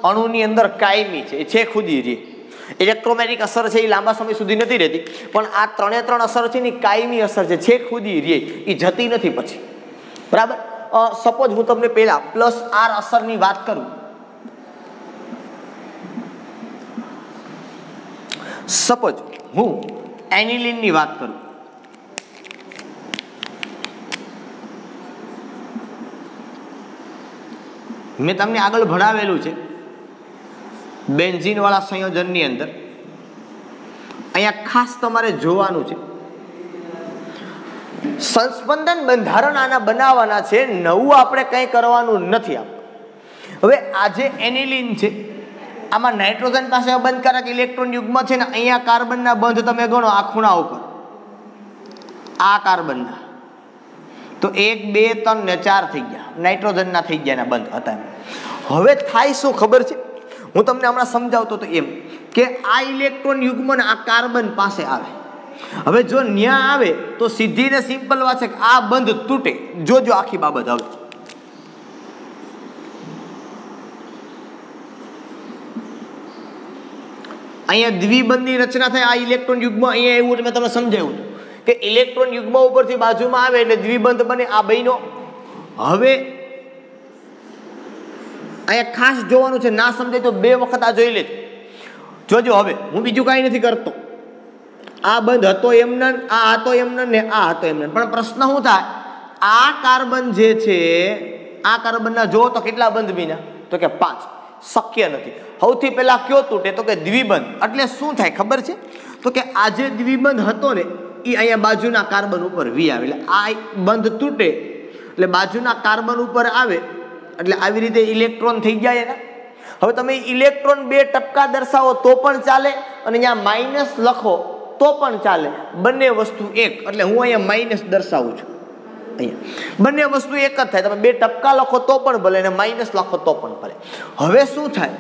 અણુની અંદર કાયમી છે, એ છે ખુદી રહી। ઇલેક્ટ્રોમેગ્નેટિક અસર છે એ લાંબા સમય સુધી નથી રહેતી, પણ આ ત્રણે ત્રણ અસર છે ને કાયમી અસર છે ખુદી રહી, એ જતી નથી પછી, બરાબર? સપોઝ હું તમને પહેલા પ્લસ આર અસરની વાત કરું, સપોઝ હું એનિલિનની વાત કરું, મેં તમને આગળ ભણાવેલું છે બેન્ઝીન વાળા સંયોજનની અંદર। અહીંયા ખાસ તમારે જોવાનું છે, સંસ્પંદન બંધારણ આના બનાવવાના છે, નવું આપણે કંઈ કરવાનું નથી। હવે આ જે એનિલિન છે આમાં નાઇટ્રોજન પાસે બંધકારક ઇલેક્ટ્રોન યુગ્મ છે ને, અહીંયા કાર્બનના બંધ તમે ગણો આ ખૂણા ઉપર, આ કાર્બનના તો 1 2 3 ને 4 થઈ ગયા, નાઇટ્રોજનના થઈ ગયા ના બંધ હતા। હવે થાય શું ખબર છે? હું તમને હમણાં સમજાવતો તો એમ કે આ ઇલેક્ટ્રોન યુગ્મ આ કાર્બન પાસે આવે, હવે જો ન્યા આવે તો સીધી ને સિમ્પલ વાત છે કે આ બંધ તૂટે। જોજો આખી બાબત। હવે અહીંયા દ્વિબંધની રચના થાય, આ ઇલેક્ટ્રોન યુગ્મ અહીંયા એવું મેં તમને સમજાવ્યું કે ઇલેક્ટ્રોન યુગ્મ ઉપરથી બાજુમાં આવે એટલે દ્વિબંધ બને, આ બન્યો। હવે અહીંયા ખાસ જોવાનું છે, ના સમજાય તો 2 વખત આ જોઈ લેજો, જોજો। હવે હું બીજું કાંઈ નથી કરતો, આ બંધ હતો એમને, આ હતો એમને ને આ હતો એમને, પણ પ્રશ્ન શું થાય, આ કાર્બન જે છે આ કાર્બનના જો તો કેટલા બંધ બન્યા? તો કે 5, શક્ય નથી। સૌથી પહેલા કયો તૂટે? તો કે દ્વિબંધ। એટલે શું થાય ખબર છે? તો કે આ જે દ્વિબંધ હતો ને એ અહીંયા બાજુના કાર્બન ઉપર વી આવે, એટલે આ બંધ તૂટે એટલે બાજુના કાર્બન ઉપર આવે, એટલે આવી રીતે ઇલેક્ટ્રોન થઈ ગયા એના। હવે તમે ઇલેક્ટ્રોન 2 ટપકા દર્શાવો તો પણ ચાલે, અને અહીંયા માઇનસ લખો તો પણ ચાલે, બંને વસ્તુ એક। એટલે હું અહીંયા માઇનસ દર્શાવું છું, અહીંયા બંને વસ્તુ એક જ થાય। તમે 2 ટપકા લખો તો પણ ભલે અને માઇનસ લખો તો પણ ભલે। હવે શું થાય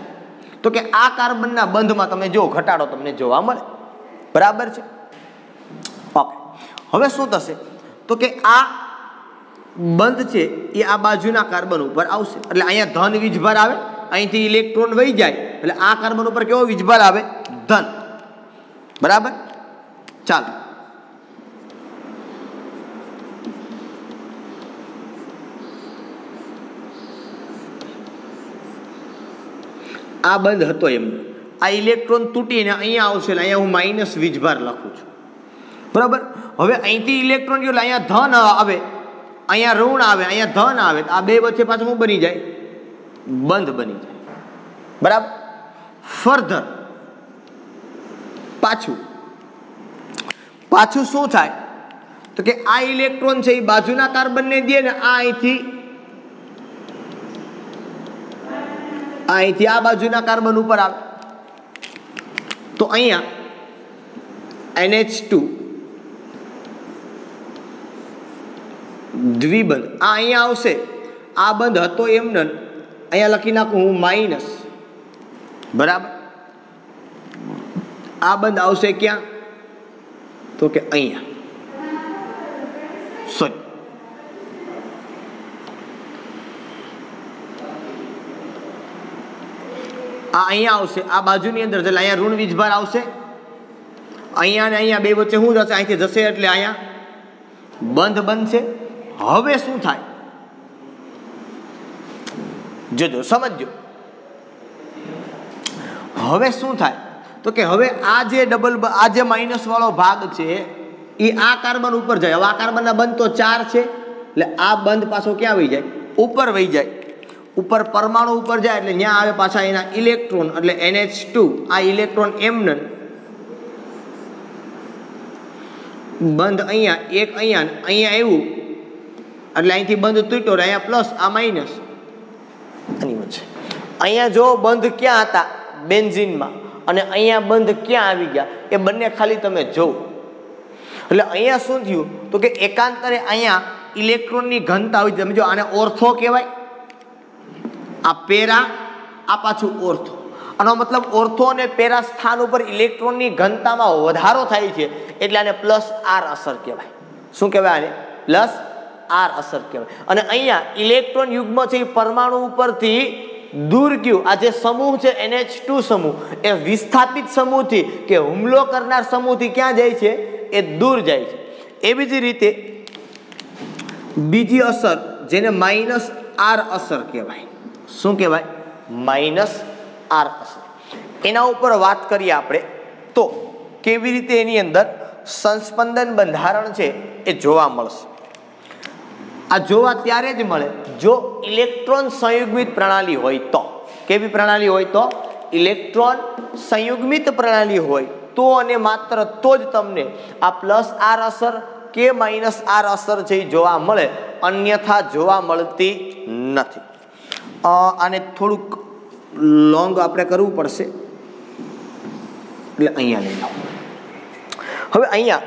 તો કે આ કાર્બનના બંધમાં તમે જો ઘટાડો તમને જોવા મળે, બરાબર છે. ઓકે, હવે શું થશે તો કે આ બંધ છે એ આ બાજુના કાર્બન ઉપર આવશે, એટલે અહીંયા ધન વીજભાર આવે, અહીંથી ઇલેક્ટ્રોન વહી જાય એટલે આ કાર્બન ઉપર કેવો વીજભાર આવે? ધન. બરાબર. ચાલો, આ બંધ હતો એમનો, આ ઇલેક્ટ્રોન તૂટીને અહીંયા આવશે એટલે અહીંયા હું માઇનસ વીજભાર લખું છું. બરાબર. હવે અહીંથી ઇલેક્ટ્રોન ગયો એટલે અહીંયા ધન આવે, અહીંયા ઋણ આવે, અહીંયા ધન આવે, આ બે વચ્ચે પાછું શું બની જાય? બંધ બની જાય. બરાબર. ફર્ધર પાછું શું થાય તો કે આ ઇલેક્ટ્રોન છે એ બાજુના કાર્બનને દે ને આ અહીંથી આ બાજુના કાર્બન ઉપર આવે, તો અહીંયા NH2 દ્વિબંધ આ અહીંયા આવશે. આ બંધ હતો એમને અહીંયા લખી નાખું હું માઇનસ. બરાબર. આ બંધ આવશે ક્યાં તો કે અહીંયા, સોરી આ અહીંયા આવશે, આ બાજુની અંદર એટલે અહીંયા ઋણ વીજભાર આવશે, અહીંયા ને અહીંયા બે વચ્ચે શું જશે? અહીંથી જશે એટલે અહીંયા બંધ બનશે. હવે શું થાય જોજો, સમજો. હવે શું થાય તો કે હવે આ જે માઇનસ વાળો ભાગ છે એ આ કાર્બન ઉપર જાય. હવે આ કાર્બનના બંધ તો 4 છે એટલે આ બંધ પાછો ક્યાં વહી જાય? ઉપર વહી જાય. ઉપર પરમાણુ ઉપર જાય એટલે ત્યાં આવે પાછા એના ઇલેક્ટ્રોન, એટલે NH2 આ ઇલેક્ટ્રોન એમને બંધ અહીંયા એક અહીંયા આવ્યું એટલે અહીંથી બંધ તૂટ્યો, અહીંયા પ્લસ આ માઇનસ આની વચ્ચે. અહીંયા જો બંધ ક્યાં હતા? બેન્ઝીનમાં, અને અહીંયા બંધ ક્યાં આવી ગયા? એ બંને ખાલી તમે જોવો. એટલે અહીંયા શું થયું તો કે એકાંતરે અહીંયા ઇલેક્ટ્રોનની ઘનતા હોય. તમે જો આને ઓર્થો કહેવાય, આ પેરા, આ પાછું ઓર્થો. આનો મતલબ ઓર્થો અને પેરા સ્થાન ઉપર ઇલેક્ટ્રોનની ઘનતામાં વધારો થાય છે એટલે આને પ્લસ આર અસર કહેવાય. શું કહેવાય આને? પ્લસ આર અસર કહેવાય. અને અહીંયા ઇલેક્ટ્રોન યુગ્મ છે એ પરમાણુ ઉપરથી દૂર ગયું. આ જે સમૂહ છે NH2 સમૂહ એ વિસ્થાપિત સમૂહથી કે હુમલો કરનાર સમૂહથી ક્યાં જાય છે? એ દૂર જાય છે. એવી જ રીતે બીજી અસર જેને માઇનસ આર અસર કહેવાય. શું કહેવાય? માઇનસ આર અસર. એના ઉપર વાત કરીએ આપણે તો કેવી રીતે એની અંદર સંસ્પંદન બંધારણ છે એ જોવા મળશે. આ જોવા ત્યારે જ મળે જો ઇલેક્ટ્રોન સંયુગ્મિત પ્રણાલી હોય તો. કેવી પ્રણાલી હોય તો? ઇલેક્ટ્રોન સંયુગ્મિત પ્રણાલી હોય તો અને માત્ર તો જ તમને આ પ્લસ આર અસર કે માઇનસ આર અસર છે એ જોવા મળે, અન્યથા જોવા મળતી નથી. આને થોડુંક લોંગ આપણે કરવું પડશે એટલે અહીંયા લઈ લો. હવે અહીંયા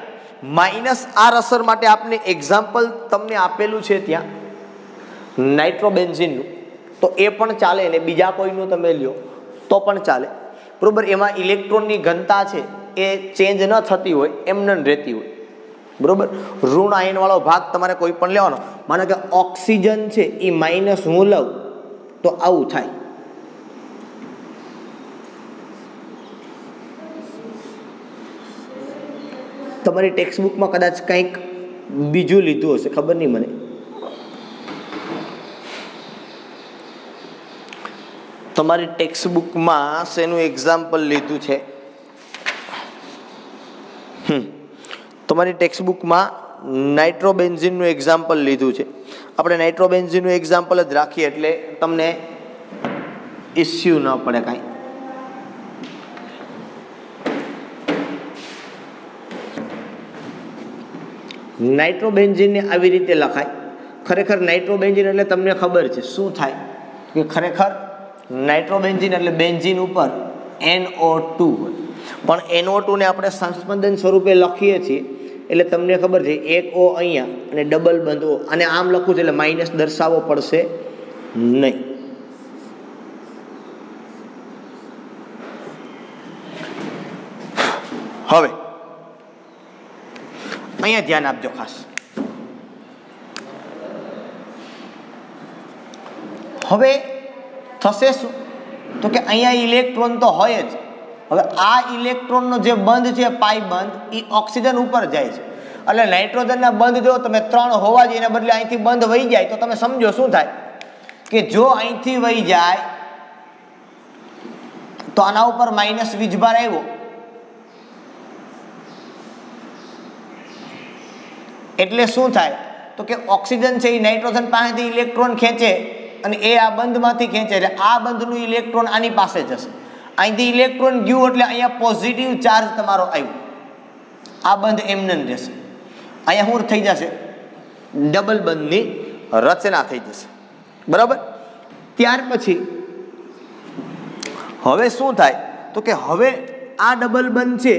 માઇનસ આર અસર માટે આપણે એક્ઝામ્પલ તમને આપેલું છે ત્યાં નાઇટ્રોબેન્ઝીનનું, તો એ પણ ચાલે અને બીજા કોઈનું તમે લ્યો તો પણ ચાલે. બરોબર. એમાં ઇલેક્ટ્રોનની ઘનતા છે એ ચેન્જ ન થતી હોય, એમને રહેતી હોય. બરોબર. ઋણ આયન વાળો ભાગ તમારે કોઈ પણ લેવાનો. માનો કે ઓક્સિજન છે એ માઇનસ હું લઉં તો આવું થાય. તમારી ટેક્સ્ટ બુકમાં કદાચ કંઈક બીજું લીધું હશે, ખબર નહીં મને. તમારી ટેક્સ્ટ બુકમાં શેનું એક્ઝામ્પલ લીધું છે? તમારી ટેક્સ્ટ બુકમાં નાઇટ્રોબેન્ઝીનનું એક્ઝામ્પલ લીધું છે. આપણે નાઇટ્રોબેન્ઝીનનું એક્ઝામ્પલ જ રાખીએ એટલે તમને ઇસ્યુ ન પડે કાંઈ. નાઇટ્રોબેન્ઝીનને આવી રીતે લખાય. ખરેખર નાઇટ્રોબેન્ઝીન એટલે તમને ખબર છે શું થાય કે ખરેખર નાઇટ્રોબેન્ઝીન એટલે બેન્ઝીન ઉપર NO2 હોય, પણ NO2 ને આપણે સંસ્પંદન સ્વરૂપે લખીએ છીએ એટલે તમને ખબર છે એક O અહીંયા અને ડબલ બંધ O, અને આમ લખું છે એટલે માઇનસ દર્શાવવો પડશે નહીં. હવે અહીંયા ધ્યાન આપજો ખાસ. હવે થશે શું તો કે અહીંયા ઇલેક્ટ્રોન તો હોય જ. હવે આ ઇલેક્ટ્રોનનો જે બંધ છે પાઈ બંધ એ ઓક્સિજન ઉપર જાય છે એટલે નાઇટ્રોજનના બંધ જો તમે 3 હોવા જોઈએ એના બદલે અહીંથી બંધ વહી જાય તો તમે સમજો શું થાય કે જો અહીંથી વહી જાય તો આના ઉપર માઇનસ વીજભાર આવ્યો એટલે શું થાય તો કે ઓક્સિજન છે એ નાઇટ્રોજન પાસેથી ઇલેક્ટ્રોન ખેંચે અને એ આ બંધમાંથી ખેંચે એટલે આ બંધનું ઇલેક્ટ્રોન આની પાસે જશે. અહીંથી ઇલેક્ટ્રોન ગયું એટલે અહીંયા પોઝિટિવ ચાર્જ તમારો આવ્યો. આ બંધ એમને રહેશે. અહીંયા શું થઈ જશે ડબલ બંધની રચના થઈ જશે. બરાબર. ત્યાર પછી હવે શું થાય તો કે હવે આ ડબલ બંધ છે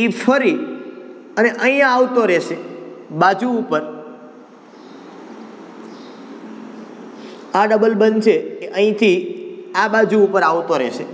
એ ફરી અને અહીંયા આવતો રહેશે બાજુ ઉપર. આ ડબલ બંધ છે એ અહીંથી આ બાજુ ઉપર આવતો રહેશે.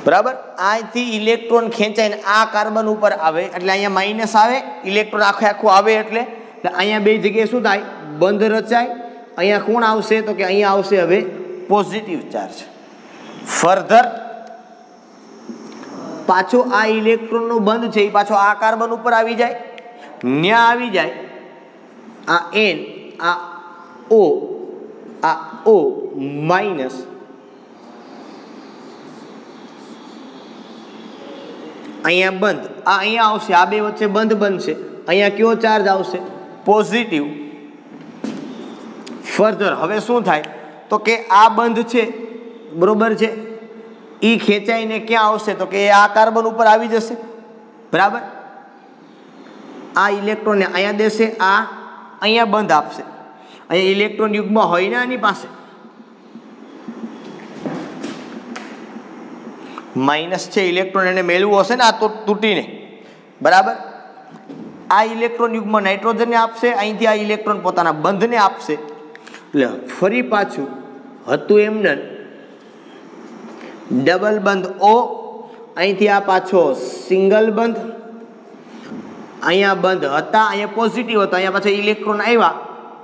બરાબર. અહીંથી ઇલેક્ટ્રોન ખેંચાઈને આ કાર્બન ઉપર આવે એટલે અહીંયા માઇનસ આવે, ઇલેક્ટ્રોન આખું આવે એટલે અહીંયા બે જગ્યાએ શું થાય બંધ રચાય. અહીંયા કોણ આવશે તો કે અહીંયા આવશે હવે પોઝિટિવ ચાર્જ. ફર્ધર પાછો આ ઇલેક્ટ્રોનનો બંધ છે એ પાછો આ કાર્બન ઉપર આવી જાય, ન્યા આવી જાય આ N આ O માઇનસ અહીંયા બંધ, આ અહીંયા આવશે, આ બે વચ્ચે બંધ બનશે, અહીંયા કયો ચાર્જ આવશે પોઝિટિવ. ફર્ધર હવે શું થાય તો કે આ બંધ છે બરોબર છે એ ખેંચાઈને ક્યાં આવશે તો કે આ કાર્બન ઉપર આવી જશે. બરાબર. આ ઇલેક્ટ્રોનને અહીંયા દેશે, આ અહીંયા બંધ આપશે. અહીંયા ઇલેક્ટ્રોન યુગ્મ હોય ને આની પાસે માઇનસ છે ઇલેક્ટ્રોન એને મેળવું હશે ને આ તો તૂટીને. બરાબર. આ ઇલેક્ટ્રોન યુગ્મ નાઇટ્રોજનને આપશે, અહીંથી આ ઇલેક્ટ્રોન પોતાના બંધને આપશે. એટલે ફરી પાછું હતું એમને ડબલ બંધ O, અહીંથી આ પાછો સિંગલ બંધ, અહીંયા બંધ હતા, અહીંયા પોઝિટિવ હતો, અહીંયા પાછા ઇલેક્ટ્રોન આવ્યા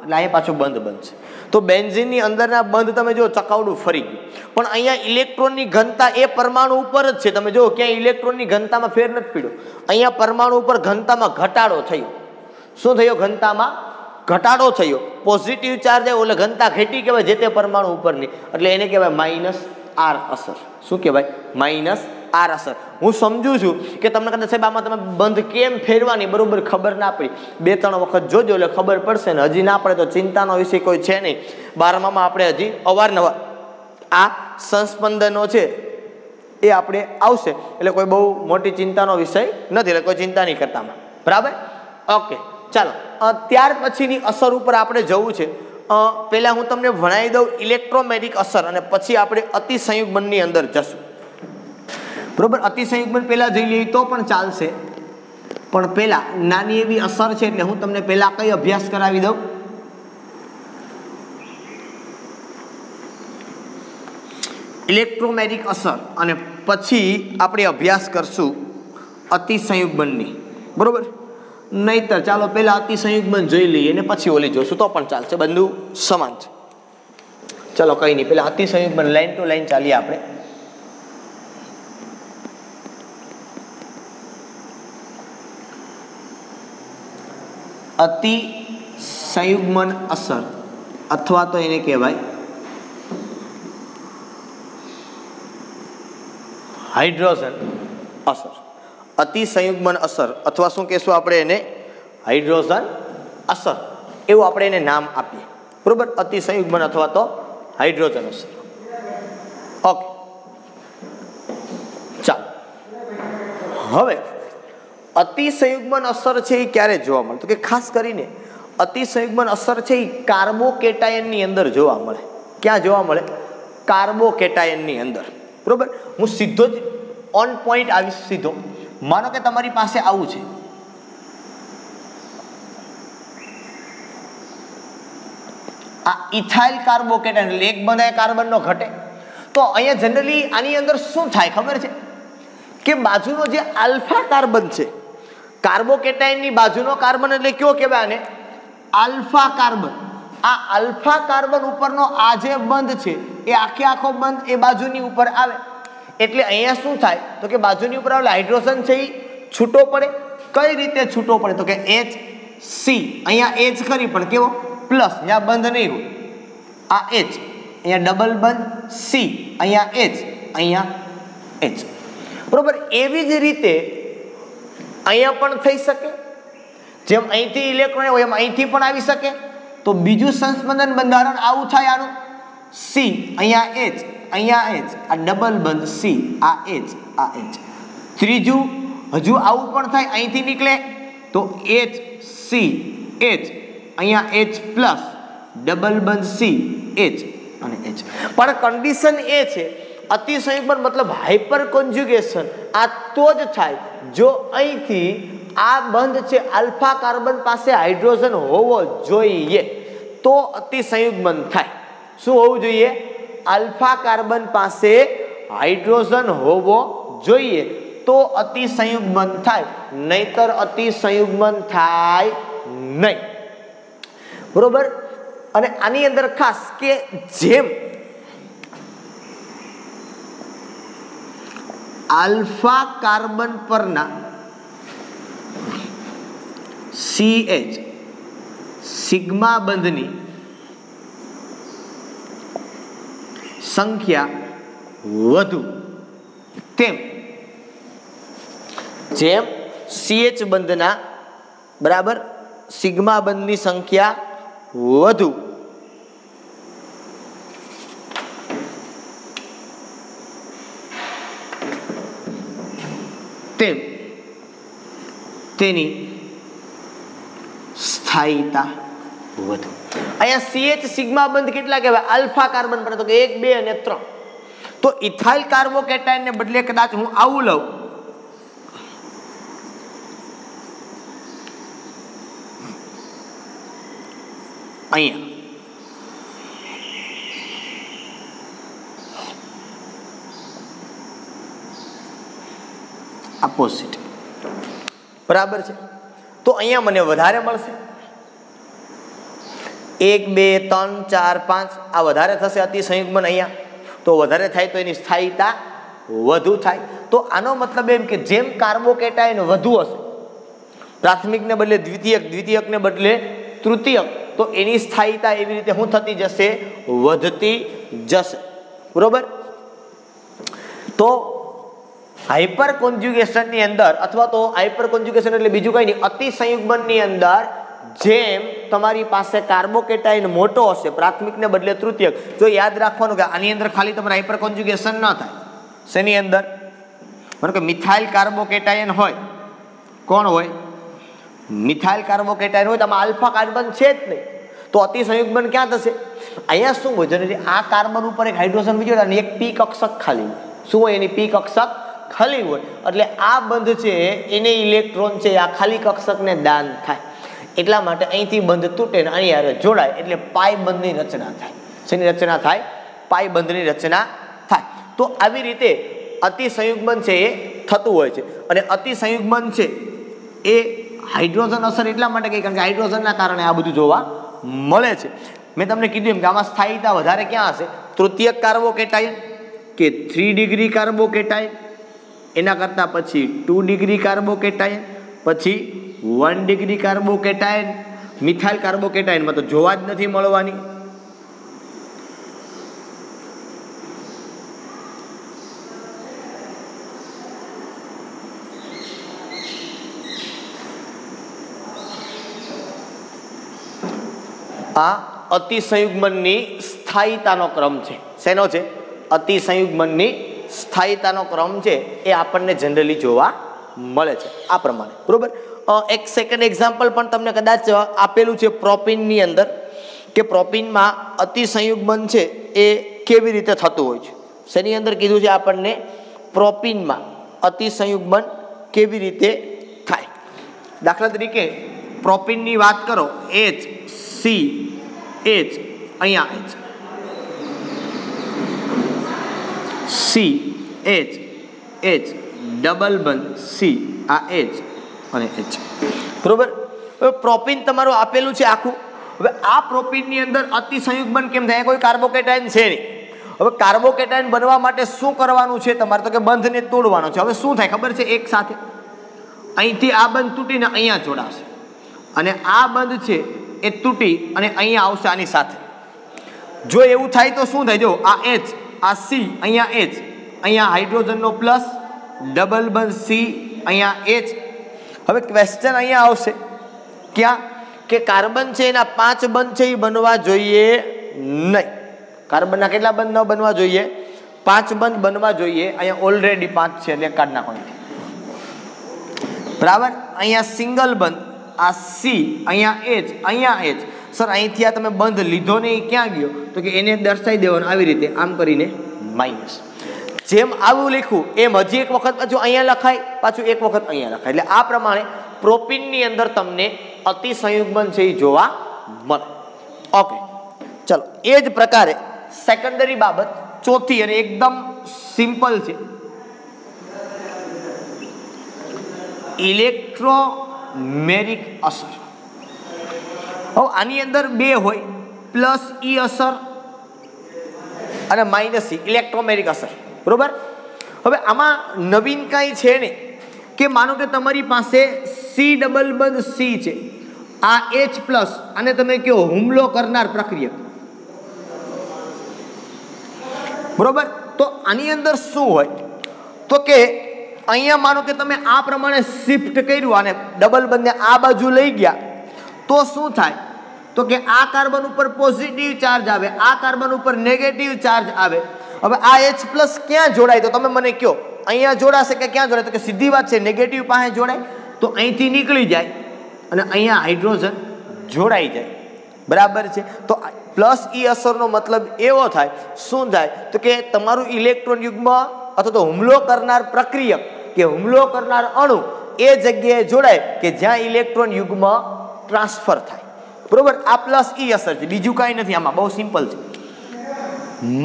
એટલે અહીંયા પાછો બંધ બનશે. તો બેન્ઝીનની અંદરના બંધ તમે જો ચકાવડું ફરી ગયું, પણ અહીંયા ઇલેક્ટ્રોનની ઘનતા એ પરમાણુ ઉપર જ છે. તમે જો ક્યાંય ઇલેક્ટ્રોનની ઘનતામાં ફેર નથી પડ્યો. અહીંયા પરમાણુ ઉપર ઘનતામાં ઘટાડો થયો. શું થયો? ઘનતામાં ઘટાડો થયો. પોઝિટિવ ચાર્જ આવ્યો એટલે ઘનતા ઘટી કહેવાય જે તે પરમાણુ ઉપરની, એટલે એને કહેવાય માઇનસ આર અસર. શું કહેવાય? માઇનસ આર અસર. હું સમજુ છું કે તમને કદાચ સાહેબ આમાં તમે બંધ કેમ ફેરવાની બરોબર ખબર ના પડી, 2-3 વખત જોજો એટલે ખબર પડશે ને. હજી ના પડે તો ચિંતાનો વિષય કોઈ છે નહીં. 12મામાં આપણે હજી અવારનવાર આ સંસ્પંદનો છે એ આપણે આવશે એટલે કોઈ બહુ મોટી ચિંતાનો વિષય નથી, એટલે કોઈ ચિંતા નહીં કરતા. બરાબર. ઓકે ચાલો ત્યાર પછીની અસર ઉપર આપણે જવું છે. પહેલાં હું તમને ભણાવી દઉં ઇલેક્ટ્રોમેગ્નેટિક અસર અને પછી આપણે અતિસંયુગ્મનની અંદર જશું. બરોબર. અતિસંયુગ્મન પહેલાં જોઈ લઈએ તો પણ ચાલશે, પણ પહેલાં નાની એવી અસર છે એટલે હું તમને પહેલાં કઈ અભ્યાસ કરાવી દઉં. ઇલેક્ટ્રોમેગ્નેટિક અસર અને પછી આપણે અભ્યાસ કરશું અતિસંયુગ્મનની. બરોબર. નહીતર ચાલો પહેલાં અતિસંયુગ્મન જોઈ લઈએ અને પછી ઓલી જોશું તો પણ ચાલશે, બધું સમાન છે. ચલો કંઈ નહીં, પહેલાં અતિસંયુગ્મન લાઈન ટુ લાઈન ચાલીએ આપણે. અતિસંયુગ્મન અસર અથવા તો એને કહેવાય હાઇડ્રોજન અસર. અતિસંયુગ્મન અસર અથવા શું કહેશું આપણે એને હાઇડ્રોજન અસર, એવું આપણે એને નામ આપીએ. બરોબર. અતિસંયુગ્મન અથવા તો હાઇડ્રોજન અસર. ઓકે ચાલો હવે અતિસંયુગ્મન અસર છે એ ક્યારે જોવા મળે તો કે ખાસ કરીને અતિસંયુગ્મન અસર છે એ કાર્બોકેટાયનની અંદર જોવા મળે. ક્યાં જોવા મળે? કાર્બોકેટાયનની અંદર. બરોબર. હું સીધો જ ઓન પોઈન્ટ આવીશ. સીધો માનો કે તમારી પાસે આવું છે આ ઇથાઇલ કાર્બોકેટાયન એટલે એક બંધ કાર્બનનો ઘટે. તો અહીંયા જનરલી આની અંદર શું થાય ખબર છે કે બાજુનો જે આલ્ફા કાર્બન છે, કાર્બોકેટાયનની બાજુનો કાર્બન એટલે કયો કહેવાય આને? Alpha carbon. આ આલ્ફા કાર્બન ઉપરનો આ જે બંધ છે એ આખે આખો બંધ એ બાજુની ઉપર આવે. એટલે અહીંયા શું થાય તો કે બાજુની ઉપર આવેલા હાઇડ્રોજન છે એ છૂટો પડે. કઈ રીતે છૂટો પડે તો કે HC, અહીંયા H ખરી પણ કેવો પ્લસ, અહીંયા બંધ નહીં હોય, આ H, અહીંયા ડબલ બંધ C, અહીંયા H, અહીંયા H. બરોબર. એવી જ રીતે અહીંયા પણ થઈ શકે, જેમ અહીંથી ઇલેક્ટ્રોન હોય એમ અહીંથી પણ આવી શકે. તો બીજું સંસ્પંદન બંધારણ આવું થાય આનું C, અહીંયા H, અહીંયા H, આ ડબલ બંધ C, આ H, આ H. ત્રીજું હજુ આવું પણ થાય, અહીંથી નીકળે તો HC, H, અહીંયા H પ્લસ, ડબલ બંધ C, H અને H. પણ કન્ડિશન એ છે અતિસંયુગ્મન મતલબ હાઇપર કોન્જ્યુગેશન આ તો જ થાય જો અહીંથી આ બંધ છે આલ્ફા કાર્બન પાસે હાઇડ્રોજન હોવો જોઈએ તો અતિસંયુગ્મન થાય. શું હોવું જોઈએ? આલ્ફા કાર્બન પાસે હાઇડ્રોજન હોવો જોઈએ તો અતિસંયુગ્મન થાય, નહીતર અતિસંયુગ્મન થાય નહીં. બરોબર. અને આની અંદર ખાસ કે જેમ આલ્ફા કાર્બન પરના CH સિગ્મા બંધની સંખ્યા વધુ, તેમ જેમ CH બંધના બરાબર સિગ્મા બંધની સંખ્યા વધુ તેમ તેની સ્થાયીતા વધુ. અહીંયા CH સિગ્મા બંધ કેટલા કહેવાય? આલ્ફા કાર્બન પર તો કે 1, 2 અને 3. તો ઇથાઇલ કાર્બોકેટાયન ને બદલે કદાચ હું આવું લઉં, અહીંયા આ પોઝિટિવ બરાબર છે, તો અહીંયા મને વધારે મળશે. 1, 2, 3, 4, 5 આ વધારે થશે અતિસંયુગ્મન અહીંયા, તો વધારે થાય તો એની સ્થાયીતા વધુ થાય. તો આનો મતલબ એમ કે જેમ કાર્બોકેટાયન વધુ હશે, પ્રાથમિકને બદલે દ્વિતીયક, દ્વિતીયકને બદલે તૃતીયક, તો એની સ્થાયીતા એવી રીતે શું થતી જશે? વધતી જશે. બરોબર. તો હાઇપર કોન્જ્યુગેશનની અંદર અથવા તો હાઇપર કોન્જ્યુગેશન એટલે બીજું કંઈ નહીં, અતિસંયુગ્મનની અંદર જેમ તમારી પાસે કાર્બોકેટાયન મોટો હશે, પ્રાથમિકને બદલે તૃતીયક, જો યાદ રાખવાનું કે આની અંદર ખાલી તમારે હાઇપર કોન્જ્યુગેશન ન થાય. શેની અંદર? માનો કે મિથાઇલ કાર્બોકેટાયન હોય, કોણ હોય? મિથાઇલ કાર્બોકેટાયન હોય તો આમાં આલ્ફા કાર્બન છે જ નહીં, તો અતિસંયુગ્મન ક્યાં થશે? અહીંયા શું હોય? જનરલી આ કાર્બન ઉપર એક હાઇડ્રોજન બીજો અને એક પી કક્ષક ખાલી હોય. શું હોય? એની પી કક્ષક ખાલી હોય, એટલે આ બંધ છે એને ઇલેક્ટ્રોન છે આ ખાલી કક્ષકને દાન થાય. એટલા માટે અહીંથી બંધ તૂટે ને અહીં હારે જોડાય એટલે પાઈ બંધની રચના થાય. શેની રચના થાય? પાઈ બંધની રચના થાય. તો આવી રીતે અતિસંયુગ્મન છે એ થતું હોય છે. અને અતિસંયુગ્મન છે એ હાઇડ્રોજન અસર એટલા માટે કહી કારણ કે હાઇડ્રોજનના કારણે આ બધું જોવા મળે છે. મેં તમને કીધું એમ કે આમાં સ્થાયીતા વધારે ક્યાં હશે? તૃતીયક કાર્બોકેટાયન કે 3 ડિગ્રી કાર્બોકેટાયન, એના કરતાં પછી 2 ડિગ્રી કાર્બોકેટાયન, પછી 1 ડિગ્રી કાર્બોકેટાયન. મિથાઇલ કાર્બોકેટાયનમાં તો જોવા જ નથી મળવાની. આ અતિસંયુગ્મનની સ્થાયીતાનો ક્રમ છે. શેનો છે? અતિસંયુગ્મનની સ્થાયીતાનો ક્રમ છે એ આપણને જનરલી જોવા મળે છે આ પ્રમાણે. બરોબર. એક સેકન્ડ એક્ઝામ્પલ પણ તમને કદાચ આપેલું છે પ્રોપીનની અંદર, કે પ્રોપીનમાં અતિસંયુગ્મન છે એ કેવી રીતે થતું હોય છે. શેની અંદર કીધું છે આપણને? પ્રોપીનમાં અતિસંયુગ્મન કેવી રીતે થાય. દાખલા તરીકે પ્રોપીનની વાત કરો, HCH અહીંયા H, C H H double બંધ C આ H અને H, બરોબર. હવે પ્રોપીન તમારું આપેલું છે આખું. હવે આ પ્રોપીનની અંદર અતિસંયુગ બંધ કેમ થાય? કોઈ કાર્બોકેટાયન છે નહીં. હવે કાર્બોકેટાયન બનવા માટે શું કરવાનું છે તમારે? તો કે બંધને તોડવાનો છે. હવે શું થાય ખબર છે? એક સાથે અહીંથી આ બંધ તૂટીને અહીંયા જોડાશે અને આ બંધ છે એ તૂટી અને અહીંયા આવશે આની સાથે. જો એવું થાય તો શું થાય? જો આ H આ C અહીંયા H, અહીંયા હાઇડ્રોજનનો પ્લસ ડબલ બંધ C અહીંયા H. હવે ક્વેશ્ચન અહીંયા આવશે ક્યાં કે કાર્બન છે એના 5 બંધ છે એ બનવા જોઈએ નહીં. કાર્બનના કેટલા બંધ ન બનવા જોઈએ? 5 બંધ બનવા જોઈએ. અહીંયા ઓલરેડી 5 છે એટલે કાઢ નાખો, બરાબર. અહીંયા સિંગલ બંધ આ C અહીંયા H અહીંયા H. સર અહીંથી આ તમે બંધ લીધો ને એ ક્યાં ગયો? તો કે એને દર્શાવી દેવાનો આવી રીતે આમ કરીને માઇનસ. જેમ આવું લખ્યું એમ હજી એક વખત પાછું અહીંયા લખાય, પાછું એક વખત અહીંયા લખાય. એટલે આ પ્રમાણે પ્રોપીનની અંદર તમને અતિસંયુગ બંધ છે એ જોવા મળે. ઓકે, ચલો એ જ પ્રકારે સેકન્ડરી બાબત ચોથી અને એકદમ સિમ્પલ છે, ઇલેક્ટ્રોમેરિક અસર. હવે આની અંદર બે હોય, પ્લસ ઈ અસર અને માઇનસ ઈ, ઇલેક્ટ્રોમેરિક અસર, બરોબર. હવે આમાં નવીન કાંઈ છે ને કે માનો કે તમારી પાસે સી ડબલ બંધ સી છે, આ H પ્લસ અને તમે કહો હુમલો કરનાર પ્રક્રિયક, બરોબર. તો આની અંદર શું હોય? તો કે અહીંયા માનો કે તમે આ પ્રમાણે શિફ્ટ કર્યું અને ડબલ બંધને આ બાજુ લઈ ગયા તો શું થાય? તો કે આ કાર્બન ઉપર પોઝિટિવ ચાર્જ આવે, આ કાર્બન ઉપર નેગેટિવ ચાર્જ આવે. હવે આ H પ્લસ ક્યાં જોડાય? તો તમે મને કહો અહીંયા જોડાશે કે ક્યાં જોડાય? તો કે સીધી વાત છે નેગેટિવ પાસે જોડાય, તો અહીંથી નીકળી જાય અને અહીંયા હાઇડ્રોજન જોડાઈ જાય, બરાબર છે. તો પ્લસ ઈ અસરનો મતલબ એવો થાય, શું થાય? તો કે તમારું ઇલેક્ટ્રોન યુગ્મ અથવા તો હુમલો કરનાર પ્રક્રિયક કે હુમલો કરનાર અણુ એ જગ્યાએ જોડાય કે જ્યાં ઇલેક્ટ્રોન યુગ્મ ટ્રાન્સફર થાય, બરોબર. આ પ્લસ ઈ અસર છે, બીજું કાંઈ નથી આમાં, બહુ સિમ્પલ છે.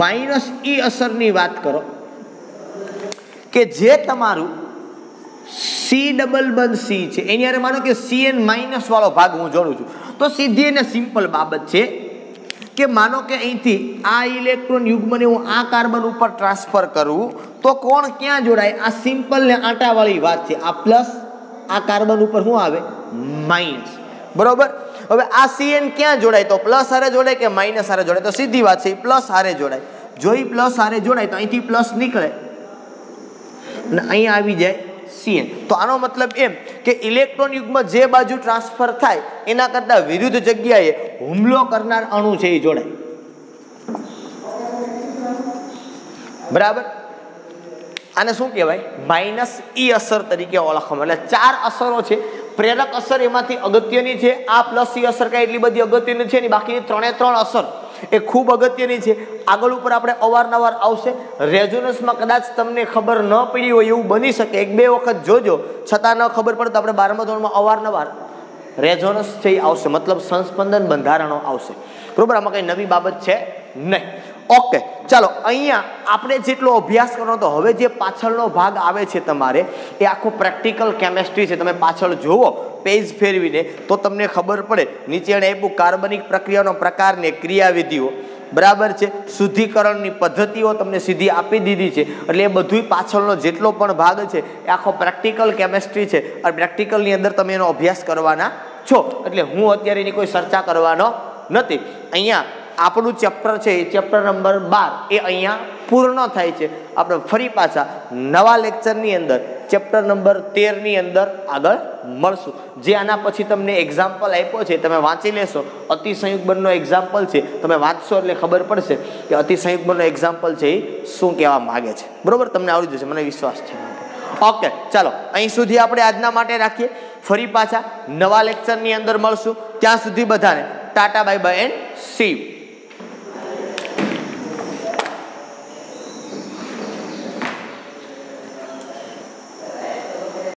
માઇનસ ઈ અસરની વાત કરો કે જે તમારું સી ડબલ બંધ સી છે એની અરે માનો કે CN માઇનસ વાળો ભાગ હું જોડું છું, તો સીધી અને સિમ્પલ બાબત છે કે માનો કે અહીંથી આ ઇલેક્ટ્રોન યુગ્મને હું આ કાર્બન ઉપર ટ્રાન્સફર કરું તો કોણ ક્યાં જોડાય? આ સિમ્પલ ને આટાવાળી વાત છે. આ પ્લસ આ કાર્બન ઉપર શું આવે? માઇનસ, બરોબર. હવે આ CN ક્યાં જોડાય? તો પ્લસ હારે જોડાય કે માઇનસ હારે જોડાય? તો સીધી વાત છે પ્લસ હારે જોડાય. જો એ પ્લસ હારે જોડાય તો અહીંથી પ્લસ નીકળે અને અહીંયા આવી જાય CN. તો આનો મતલબ એમ કે ઇલેક્ટ્રોન યુગ્મ જે બાજુ ટ્રાન્સફર થાય એના કરતા વિરુદ્ધ જગ્યાએ હુમલો કરનાર અણુ છે એ જોડાય, બરાબર. આને શું કહેવાય? માઇનસ ઈ અસર તરીકે ઓળખવામાં. એટલે 4 અસરો છે. પ્રેરક અસર એમાંથી અગત્યની છે. આ પ્લસ ઈ અસર કાંઈ એટલી બધી અગત્યની છે નહીં, બાકીની 3 અસર એ ખૂબ અગત્યની છે. આગળ ઉપર આપણે અવારનવાર આવશે. રેઝોનન્સમાં કદાચ તમને ખબર ન પડી હોય એવું બની શકે, 1-2 વખત જોજો, છતાં ન ખબર પડે તો આપણે 12મા ધોરણમાં અવારનવાર રેઝોનન્સ છે એ આવશે, મતલબ સંસ્પંદન બંધારણો આવશે, બરોબર. આમાં કંઈ નવી બાબત છે નહીં. ઓકે, ચાલો અહીંયા આપણે જેટલો અભ્યાસ કરવાનો તો હવે જે પાછળનો ભાગ આવે છે તમારે એ આખો પ્રેક્ટિકલ કેમેસ્ટ્રી છે. તમે પાછળ જોવો પેજ ફેરવીને તો તમને ખબર પડે. નીચે એને આપ્યું કાર્બનિક પ્રક્રિયાનો પ્રકાર ને ક્રિયાવિધિઓ, બરાબર છે. શુદ્ધિકરણની પદ્ધતિઓ તમને સીધી આપી દીધી છે. એટલે એ બધું પાછળનો જેટલો પણ ભાગ છે એ આખો પ્રેક્ટિકલ કેમેસ્ટ્રી છે અને પ્રેક્ટિકલની અંદર તમે એનો અભ્યાસ કરવાના છો. એટલે હું અત્યારે એની કોઈ ચર્ચા કરવાનો નથી. અહીંયા આપણું ચેપ્ટર છે એ ચેપ્ટર નંબર 12 એ અહીંયા પૂર્ણ થાય છે. આપણે ફરી પાછા નવા લેક્ચરની અંદર ચેપ્ટર નંબર 13 ની અંદર આગળ મળશું. જે આના પછી તમને એક્ઝામ્પલ આપ્યો છે તમે વાંચી લેશો. અતિસંયુગ બંધનો એક્ઝામ્પલ છે, તમે વાંચશો એટલે ખબર પડશે કે અતિસંયુગ બંધનો એક્ઝામ્પલ છે એ શું કહેવા માગે છે, બરોબર. તમને આવડી જશે, મને વિશ્વાસ છે. ઓકે, ચાલો અહીં સુધી આપણે આજના માટે રાખીએ. ફરી પાછા નવા લેક્ચરની અંદર મળશું. ત્યાં સુધી બધાને Tata bye bye and C you.